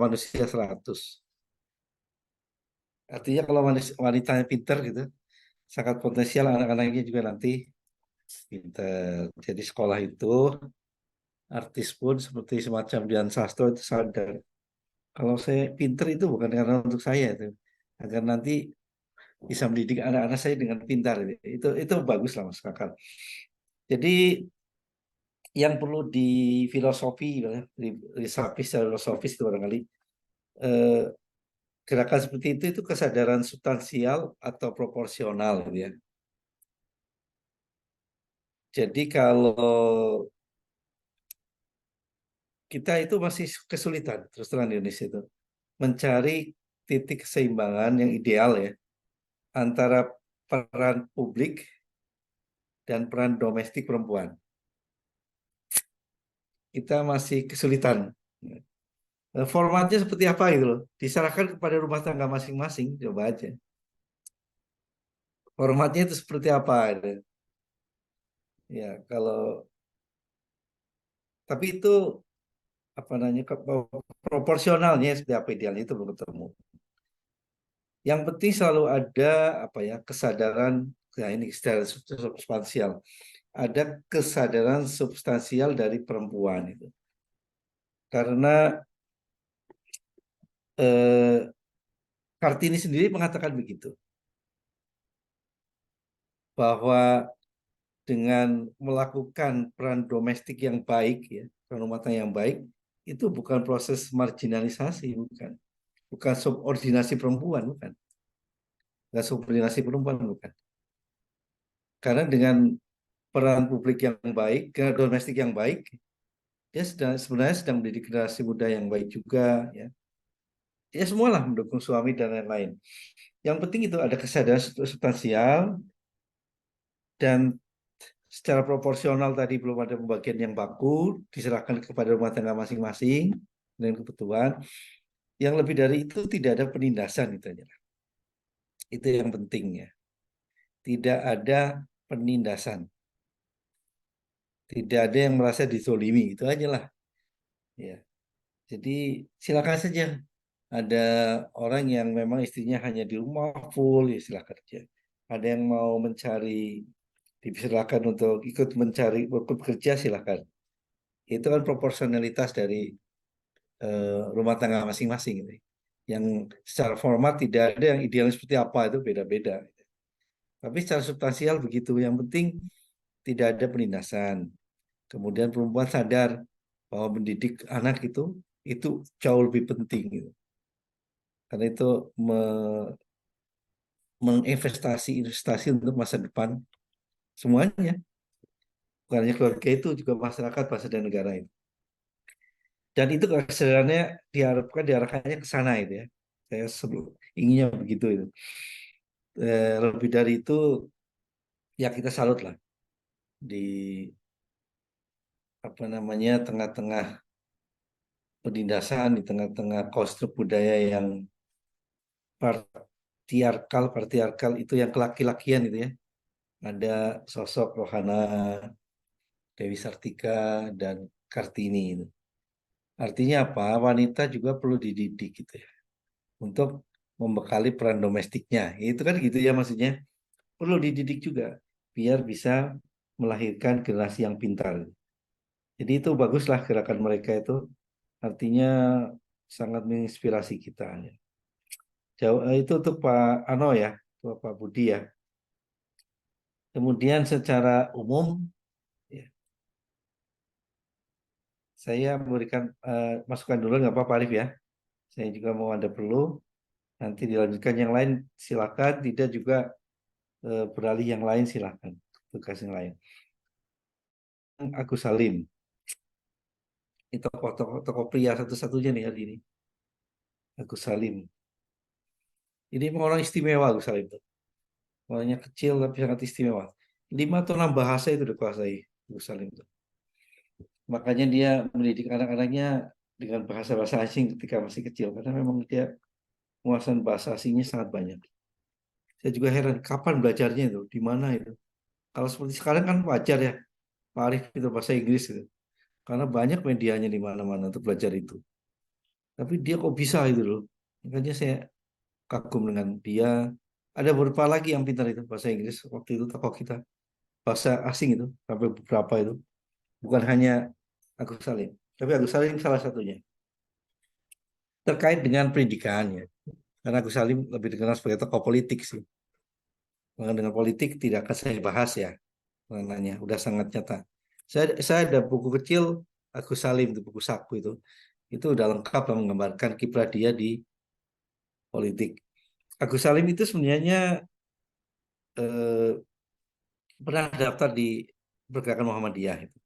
manusia 100. Artinya kalau wanitanya pintar gitu, sangat potensial anak-anaknya juga nanti pintar. Jadi sekolah itu, artis pun seperti semacam Dian Sastro itu sadar. Kalau saya pintar itu bukan karena untuk saya itu, agar nanti bisa mendidik anak-anak saya dengan pintar. Itu bagus lah Mas Kakak. Jadi yang perlu di filosofi, filosofis itu barangkali gerakan seperti itu kesadaran substansial atau proporsional gitu ya. Jadi kalau kita itu masih kesulitan terus terang di Indonesia itu mencari titik keseimbangan yang ideal ya antara peran publik dan peran domestik perempuan. Kita masih kesulitan. Formatnya seperti apa gitu loh. Diserahkan kepada rumah tangga masing-masing, coba aja. Formatnya itu seperti apa gitu. Ya, tapi itu apa namanya proporsionalnya seperti apa idealnya itu belum ketemu. Yang penting selalu ada apa ya kesadaran, ya ini kesadaran substansial. Ada kesadaran substansial dari perempuan itu. Karena Kartini sendiri mengatakan begitu. Bahwa dengan melakukan peran domestik yang baik ya, peran rumah tangga yang baik, itu bukan proses marginalisasi, bukan subordinasi perempuan, bukan subordinasi perempuan, bukan. Karena dengan peran publik yang baik, domestik yang baik, dia sebenarnya sedang mendidik generasi muda yang baik juga, ya. Ya semualah mendukung suami dan lain-lain. Yang penting itu ada kesadaran substansial dan secara proporsional tadi belum ada pembagian yang baku, diserahkan kepada rumah tangga masing-masing dengan kebutuhan. Yang lebih dari itu tidak ada penindasan itu aja. Itu yang penting ya. Tidak ada penindasan. Tidak ada yang merasa dizolimi, itu aja lah. Ya. Jadi silakan saja. Ada orang yang memang istrinya hanya di rumah full, ya silakan aja. Ada yang mau mencari, dipersilakan untuk ikut mencari, ikut bekerja silakan. Itu kan proporsionalitas dari rumah tangga masing-masing gitu. Yang secara format tidak ada yang ideal seperti apa, itu beda-beda. Tapi secara substansial begitu. Yang penting tidak ada penindasan. Kemudian perempuan sadar bahwa mendidik anak itu jauh lebih penting gitu. Karena itu investasi untuk masa depan semuanya. Bukan hanya keluarga, itu juga masyarakat, bangsa dan negara itu. Dan itu kesadarannya diarahkannya ke sana itu ya. Saya inginnya begitu itu. Lebih dari itu ya kita salut lah di apa namanya tengah-tengah penindasan, di tengah-tengah konstruk budaya yang patriarkal itu yang kelaki-lakian itu ya. Ada sosok Rohana, Dewi Sartika, dan Kartini itu. Artinya apa? Wanita juga perlu dididik gitu ya. Untuk membekali peran domestiknya. Itu kan gitu ya maksudnya. Perlu dididik juga biar bisa melahirkan generasi yang pintar. Jadi itu baguslah gerakan mereka itu. Artinya sangat menginspirasi kita. Itu untuk Pak Ano ya, untuk Pak Budi ya. Kemudian secara umum ya, saya memberikan masukan dulu nggak apa-apa Arif ya. Saya juga mau ada perlu. Nanti dilanjutkan yang lain silakan, tidak juga beralih yang lain silakan. Tugas yang lain. Agus Salim. Itu tokoh pria satu-satunya nih hari ini. Agus Salim. Ini memang orang istimewa Agus Salim itu. Orangnya kecil tapi sangat istimewa. 5 atau 6 bahasa itu dikuasai Agus Salim itu. Makanya dia mendidik anak-anaknya dengan bahasa-bahasa asing ketika masih kecil. Karena memang dia penguasaan bahasa asingnya sangat banyak. Saya juga heran kapan belajarnya itu, di mana itu. Kalau seperti sekarang kan wajar ya, Pak Arif itu bahasa Inggris gitu. Karena banyak medianya di mana-mana untuk belajar itu. Tapi dia kok bisa itu loh. Makanya saya kagum dengan dia. Ada beberapa lagi yang pintar itu bahasa Inggris. Waktu itu tokoh kita. Bahasa asing itu. Sampai beberapa itu. Bukan hanya Agus Salim. Tapi Agus Salim salah satunya. Terkait dengan pendidikannya. Karena Agus Salim lebih dikenal sebagai tokoh politik sih. Dengan politik tidak akan saya bahas ya. Maknanya udah sangat nyata. Saya ada buku kecil Agus Salim, itu buku saku itu udah lengkap menggambarkan kiprah dia di politik. Agus Salim itu sebenarnya pernah daftar di Pergerakan Muhammadiyah itu.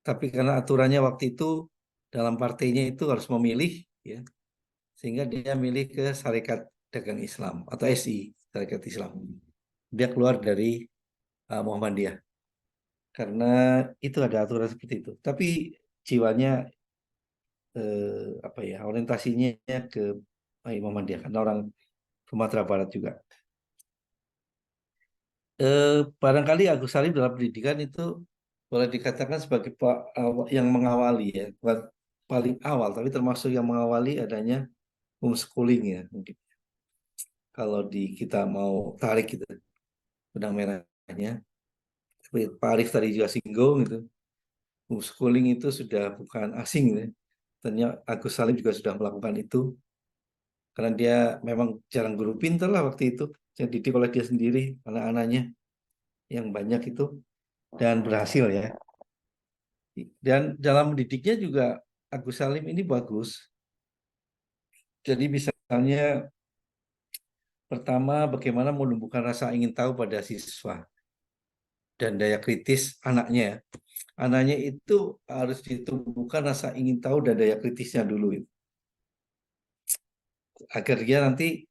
Tapi karena aturannya waktu itu dalam partainya itu harus memilih, ya, sehingga dia milih ke Sarekat Dagang Islam atau SI, Sarekat Islam. Dia keluar dari Muhammadiyah karena itu ada aturan seperti itu. Tapi jiwanya orientasinya ke Muhammadiyah karena orang Sumatera Barat juga. Barangkali Agus Salim dalam pendidikan itu boleh dikatakan sebagai yang mengawali, ya, bukan paling awal, tapi termasuk yang mengawali adanya homeschooling, ya, mungkin. Kalau kita mau tarik gitu benang merahnya, seperti Pak Arief tadi juga singgung gitu, homeschooling itu sudah bukan asing, ya. Ternyata Agus Salim juga sudah melakukan itu karena dia memang jarang guru pintar lah waktu itu, yang didik oleh dia sendiri, anak-anaknya yang banyak itu, dan berhasil, ya. Dan dalam mendidiknya juga Agus Salim ini bagus. Jadi misalnya pertama bagaimana menumbuhkan rasa ingin tahu pada siswa dan daya kritis anaknya. Anaknya itu harus ditumbuhkan rasa ingin tahu dan daya kritisnya dulu, agar dia nanti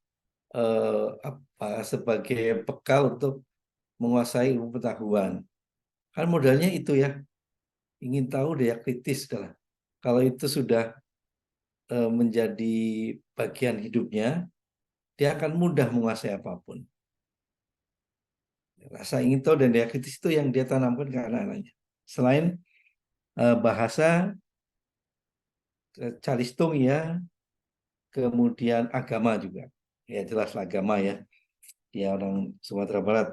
sebagai bekal untuk menguasai ilmu pengetahuan. Kan modalnya itu, ya, ingin tahu, daya kritis adalah. Kalau itu sudah menjadi bagian hidupnya, dia akan mudah menguasai apapun. Rasa ingin tahu dan daya kritis itu yang dia tanamkan ke anak-anaknya. Selain bahasa, calistung, ya, kemudian agama juga. Ya jelas agama, ya. Ya orang Sumatera Barat,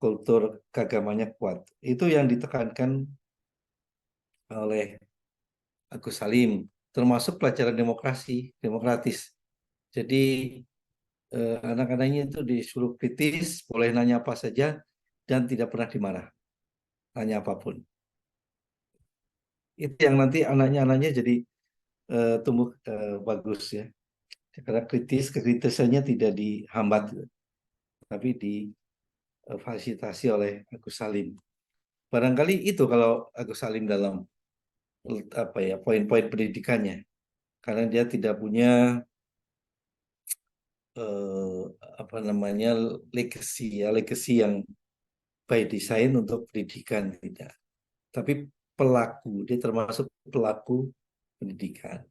kultur keagamanya kuat. Itu yang ditekankan oleh Agus Salim, termasuk pelajaran demokratis. Jadi anak-anaknya itu disuruh kritis, boleh nanya apa saja, dan tidak pernah dimarah, nanya apapun. Itu yang nanti anaknya jadi tumbuh bagus, ya. Karena kekritisannya tidak dihambat, tapi difasilitasi oleh Agus Salim. Barangkali itu kalau Agus Salim dalam poin-poin pendidikannya, karena dia tidak punya legacy yang by design untuk pendidikan, tidak. Tapi dia termasuk pelaku pendidikan.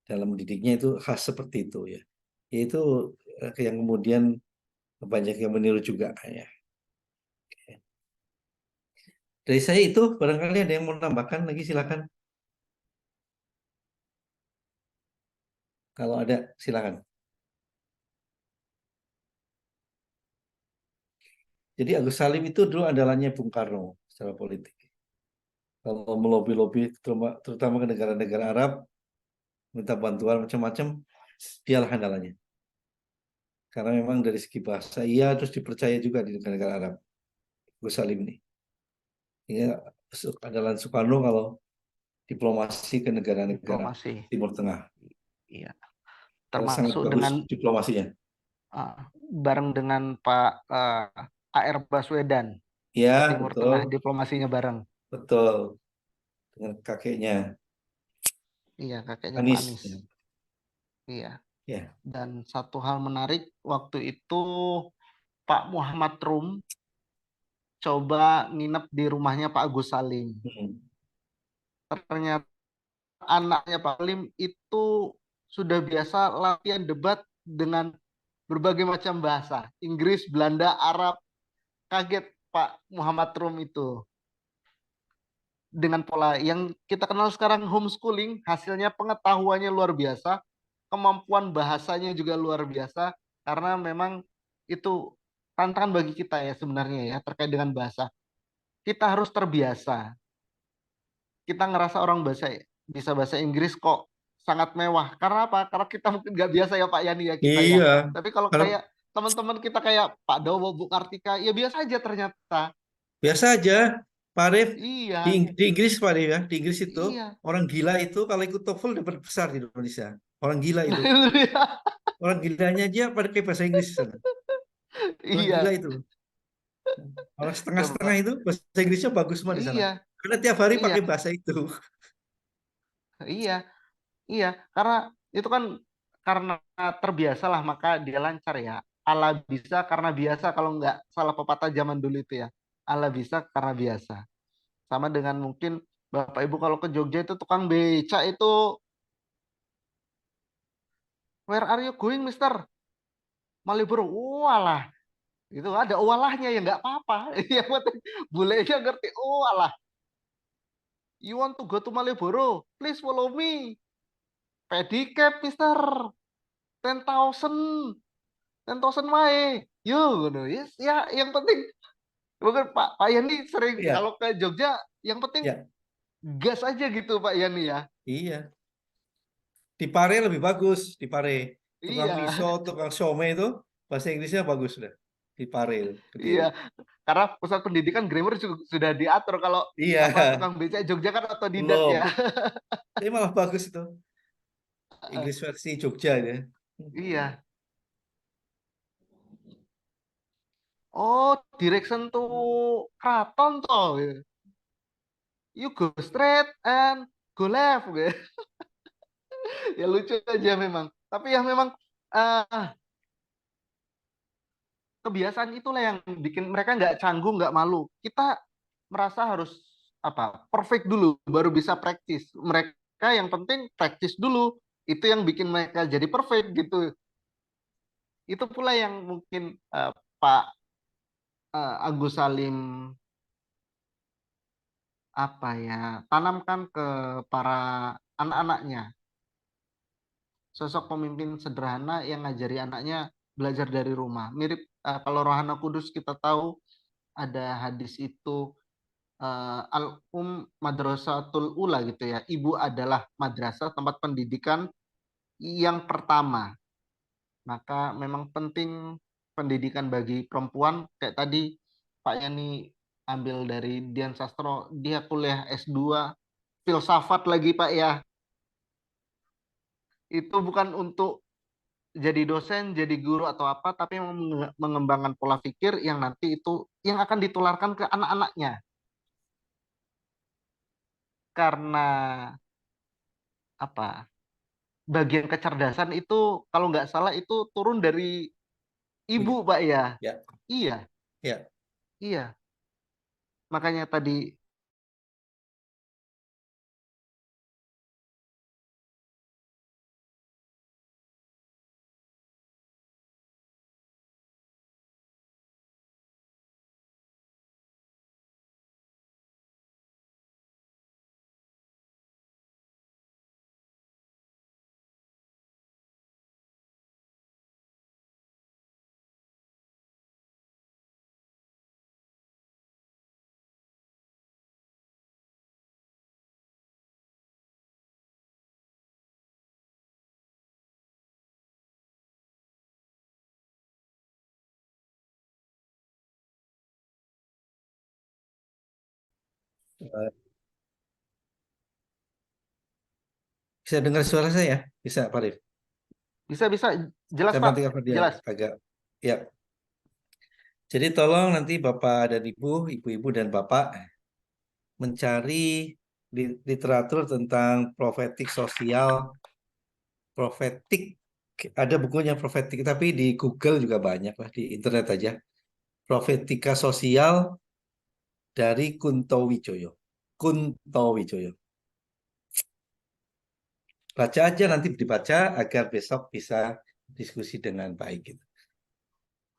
Dalam mendidiknya itu khas seperti itu, ya. Yaitu yang kemudian banyak yang meniru juga, ya. Oke. Dari saya itu, barangkali ada yang mau tambahkan lagi, silakan. Kalau ada, silakan. Jadi Agus Salim itu dulu andalanya Bung Karno secara politik. Kalau melobi-lobi terutama ke negara-negara Arab, minta bantuan macam-macam, dialah andalannya. Karena memang dari segi bahasa, ia terus dipercaya juga di negara-negara Arab. Agus Salim ini. Ini andalan Soekarno kalau diplomasi ke negara-negara Timur Tengah. Iya. Sangat Termasuk bagus dengan diplomasinya. Bareng dengan Pak A.R. Baswedan. Ya, Timur betul. Tengah, diplomasinya bareng. Betul. Dengan kakeknya. Iya, kakeknya Anies. Pak Anies. Iya. Ya. Dan satu hal menarik, waktu itu Pak Muhammad Rum coba nginep di rumahnya Pak Agus Salim. Ternyata anaknya Pak Salim itu sudah biasa latihan debat dengan berbagai macam bahasa. Inggris, Belanda, Arab. Kaget Pak Muhammad Rum itu. Dengan pola yang kita kenal sekarang homeschooling, hasilnya pengetahuannya luar biasa, kemampuan bahasanya juga luar biasa, karena memang itu tantangan bagi kita, ya, sebenarnya, ya, terkait dengan bahasa. Kita harus terbiasa. Kita ngerasa orang bisa bahasa Inggris kok sangat mewah. Karena apa? Karena kita mungkin nggak biasa, ya Pak Yani, ya, kita, Iya. ya. Tapi kalau kayak teman-teman kita kayak Pak Dowo, Bu Kartika, ya biasa aja ternyata. Biasa aja. Pak Arief, Iya. di Inggris, Pak Arief, ya, di Inggris itu Iya. orang gila itu kalau ikut TOEFL dapat besar di Indonesia. Orang gila Nah, itu. itu dia. Orang gilanya aja pakai bahasa Inggris di sana. Orang Iya, gila itu. Orang coba. setengah-setengah itu bahasa Inggrisnya bagus semua di sana. Iya, Karena tiap hari iya, pakai bahasa itu. iya, iya. Karena itu kan karena terbiasa lah maka dia lancar ya. Allah bisa karena biasa kalau nggak salah pepatah zaman dulu itu ya. Allah bisa karena biasa. Sama dengan mungkin Bapak Ibu kalau ke Jogja itu tukang beca itu, where are you going, Mister? Malioboro. Walah, itu ada walahnya ya nggak apa-apa. Yang penting bulenya ngerti. Oh alah, you want to go to Malioboro? Please follow me. Pedicab, Mister. 10,000. 10,000 wae. Yo, ngono. Yes, ya, yang penting bukan Pak Yani sering Iya, kalau ke Jogja, yang penting iya, gas aja gitu Pak Yani ya. iya. Di Pare lebih bagus, di Pare. Tukang Iya, miso, tukang siomay itu bahasa Inggrisnya bagus sudah. Di Pare, iya. Kediri. Karena pusat pendidikan grammar sudah diatur kalau Iya, apa tukang becak Jogja kan otodidak ya. belum. Ini malah bagus itu. Inggris versi Jogja ya. Iya. Oh, direction to Kraton toh. You go straight and go left gitu. Ya lucu aja memang. Tapi ya memang eh, kebiasaan itulah yang bikin mereka nggak canggung, nggak malu. Kita merasa harus apa perfect dulu baru bisa praktis. Mereka yang penting praktis dulu. Itu yang bikin mereka jadi perfect gitu. Itu pula yang mungkin Pak Agus Salim apa ya tanamkan ke para anak-anaknya. Sosok pemimpin sederhana yang ngajari anaknya belajar dari rumah. Mirip kalau Rohana Kudus kita tahu ada hadis itu madrasatul ula gitu ya. Ibu adalah madrasah tempat pendidikan yang pertama. Maka memang penting pendidikan bagi perempuan kayak tadi Pak Yani ambil dari Dian Sastro, dia kuliah S2 filsafat lagi Pak ya. Itu bukan untuk jadi dosen, jadi guru atau apa, tapi mengembangkan pola pikir yang nanti itu yang akan ditularkan ke anak-anaknya. Karena apa? Bagian kecerdasan itu kalau nggak salah itu turun dari ibu, Punya. Pak ya. Ya, Iya, ya. iya. Makanya tadi Eh, Bisa dengar suara saya? Bisa, Pak Rif? bisa jelas Saya Pak, nanti apa dia jelas. agak. Ya. Jadi tolong nanti Bapak dan Ibu, Ibu-ibu dan Bapak mencari literatur tentang profetik sosial, profetik. Ada bukunya profetik, tapi di Google juga banyak lah, di internet aja. Profetika sosial dari Kunto Wijoyo. Kunto Wijoyo. Baca aja, nanti dibaca agar besok bisa diskusi dengan baik gitu.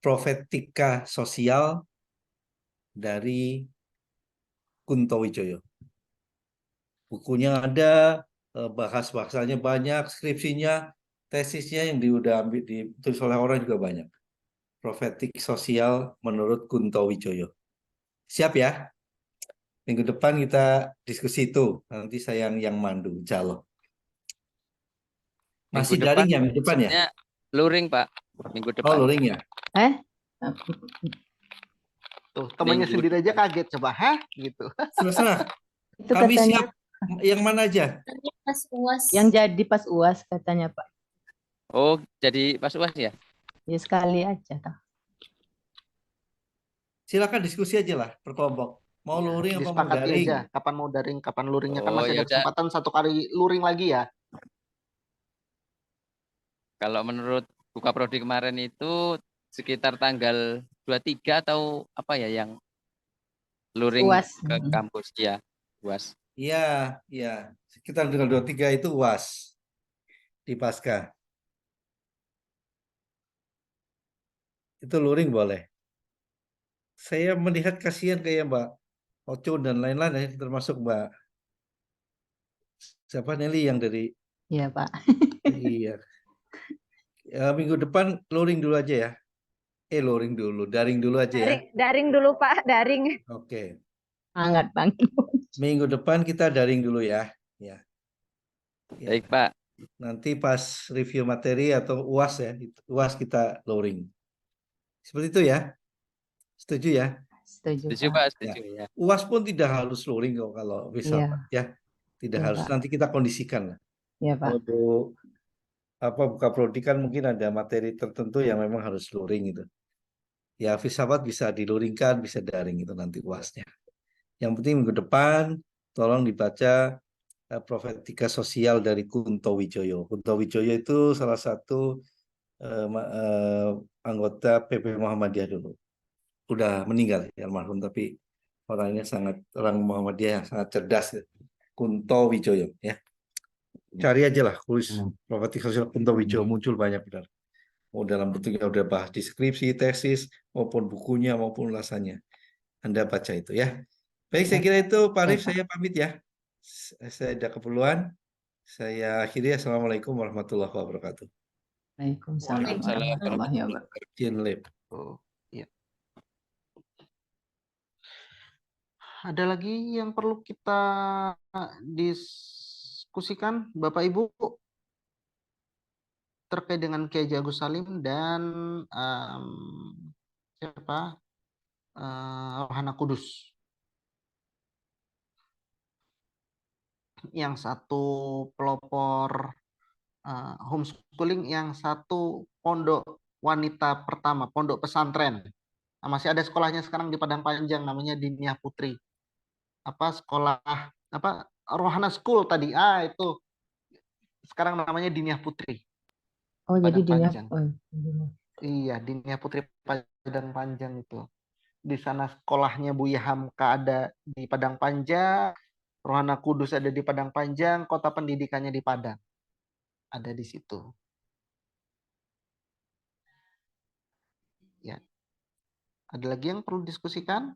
Profetika sosial dari Kunto Wijoyo. Bukunya ada, bahas-bahasanya banyak, skripsinya, tesisnya yang udah ambil ditulis oleh orang juga banyak. Profetik sosial menurut Kunto Wijoyo. Siap ya? Minggu depan kita diskusi itu. Nanti saya yang mandu, Jalo. Minggu Masih depan daring ya minggu depan ya? maksudnya luring Pak, minggu Oh, depan. luring ya? Eh? Tuh, temannya Minggu sendiri aja depan. kaget coba, hah? Gitu. Serah-serah. Itu Kami katanya siap Yang mana aja? Pas UAS. Yang jadi pas UAS katanya Pak. Oh, jadi pas UAS ya? Ya sekali aja toh. Silakan diskusi aja lah per kelompok. Mau Ya, luring apa mau disepakati daring? aja kapan mau daring, kapan luringnya, kan Oh, masih ya ada udah. kesempatan 1 kali luring lagi ya. Kalau menurut buka prodi kemarin itu sekitar tanggal 23 atau apa ya yang luring UAS. ke kampus ya, UAS. Iya, iya. Sekitar tanggal 23 itu UAS di Pasca. Itu luring boleh. Saya melihat kasihan kayak Mbak Oco dan lain-lain ya, termasuk Mbak siapa Nelly yang dari Iya Pak. iya. Ya, minggu depan luring dulu aja ya. Luring dulu, daring dulu aja ya. Daring dulu Pak, daring. Oke. Hangat Bang. Minggu depan kita daring dulu ya. Ya. Ya. Baik, Pak. Nanti pas review materi atau UAS ya, UAS kita luring. Seperti itu ya. Setuju ya? Setuju Setuju, Pak. Pak, Ya. setuju ya. UAS pun tidak harus luring kok kalau bisa Iya. Pak, ya. Tidak Iya, harus, Pak. nanti kita kondisikan lah. Iya Pak. Untuk apa buka prodi kan mungkin ada materi tertentu yang memang harus luring gitu. Ya filsafat bisa diluringkan, bisa daring itu nanti UASnya. Yang penting minggu depan tolong dibaca Profetika Sosial dari Kunto Wijoyo. Kunto Wijoyo itu salah satu anggota PP Muhammadiyah dulu. Udah meninggal ya almarhum, tapi orangnya orang Muhammadiyah yang sangat cerdas. Kunto Wijoyo ya. Cari aja lah tulis Profetika Sosial Kunto Wijoyo, muncul banyak benar. Mau dalam bentuknya udah bahas di skripsi, tesis, maupun bukunya, maupun ulasannya. Anda baca itu ya. Baik, saya kira itu Pak Arif, saya pamit ya. Saya ada keperluan. Saya akhiri. Assalamualaikum warahmatullahi wabarakatuh. Waalaikumsalam Waalaikumsalam warahmatullahi wabarakatuh. Izin live. Oh, iya. Ada lagi yang perlu kita diskusikan, Bapak Ibu, terkait dengan Kiai Haji Agus Salim dan siapa? Rohana Kudus. Yang satu pelopor homeschooling, yang satu pondok wanita pertama, pondok pesantren. Nah, masih ada sekolahnya sekarang di Padang Panjang, namanya Diniyah Putri. Apa sekolah apa Rohana School tadi? Itu sekarang namanya Diniyah Putri. Oh, jadi Padang dia Panjang. Iya, Diniyah Putri Padang Panjang itu. Di sana sekolahnya Buya Hamka ada di Padang Panjang, Rohana Kudus ada di Padang Panjang, kota pendidikannya di Padang. Ada di situ. Ya. Ada lagi yang perlu diskusikan?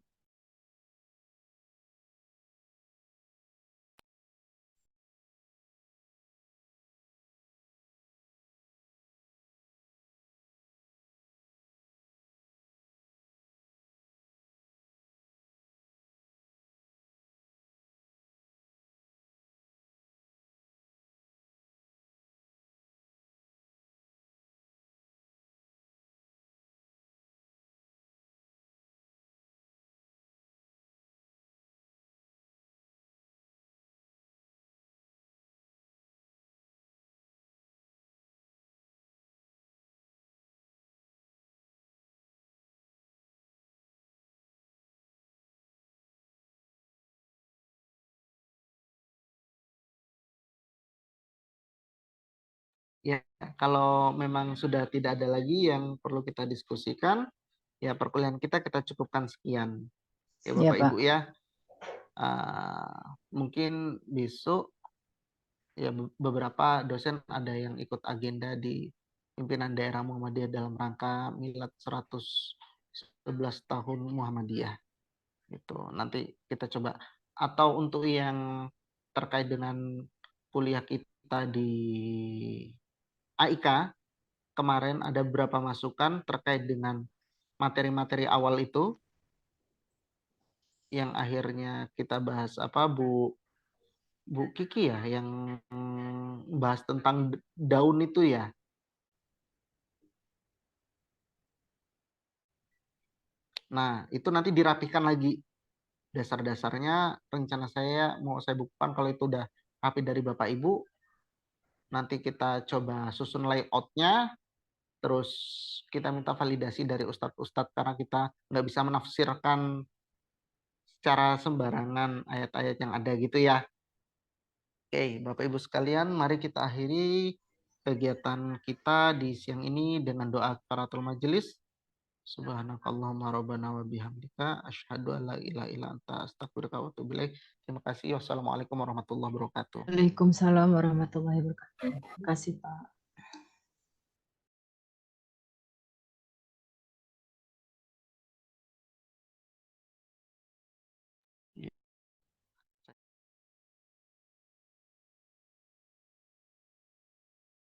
Ya, kalau memang sudah tidak ada lagi yang perlu kita diskusikan, ya perkuliahan kita cukupkan sekian. Ya Bapak Pak. Ibu ya. Mungkin besok ya beberapa dosen ada yang ikut agenda di pimpinan daerah Muhammadiyah dalam rangka milad 111 tahun Muhammadiyah. Gitu. Nanti kita coba, atau untuk yang terkait dengan kuliah kita di AIK, kemarin ada beberapa masukan terkait dengan materi-materi awal itu yang akhirnya kita bahas apa Bu Kiki ya yang bahas tentang daun itu ya. Nah, itu nanti dirapihkan lagi dasar-dasarnya. Rencana saya mau saya bukukan kalau itu udah rapi dari Bapak Ibu. Nanti kita coba susun layoutnya, terus kita minta validasi dari ustadz-ustadz karena kita nggak bisa menafsirkan secara sembarangan ayat-ayat yang ada gitu ya. Oke, Bapak Ibu sekalian, mari kita akhiri kegiatan kita di siang ini dengan doa kafaratul majelis. Subhanakallahumma rabbana wa bihamdika asyhadu an la ilaha illa anta astaghfiruka wa atubu ilaik. Terima kasih. Wassalamualaikum warahmatullahi wabarakatuh. Waalaikumsalam warahmatullahi wabarakatuh. Terima kasih Pak.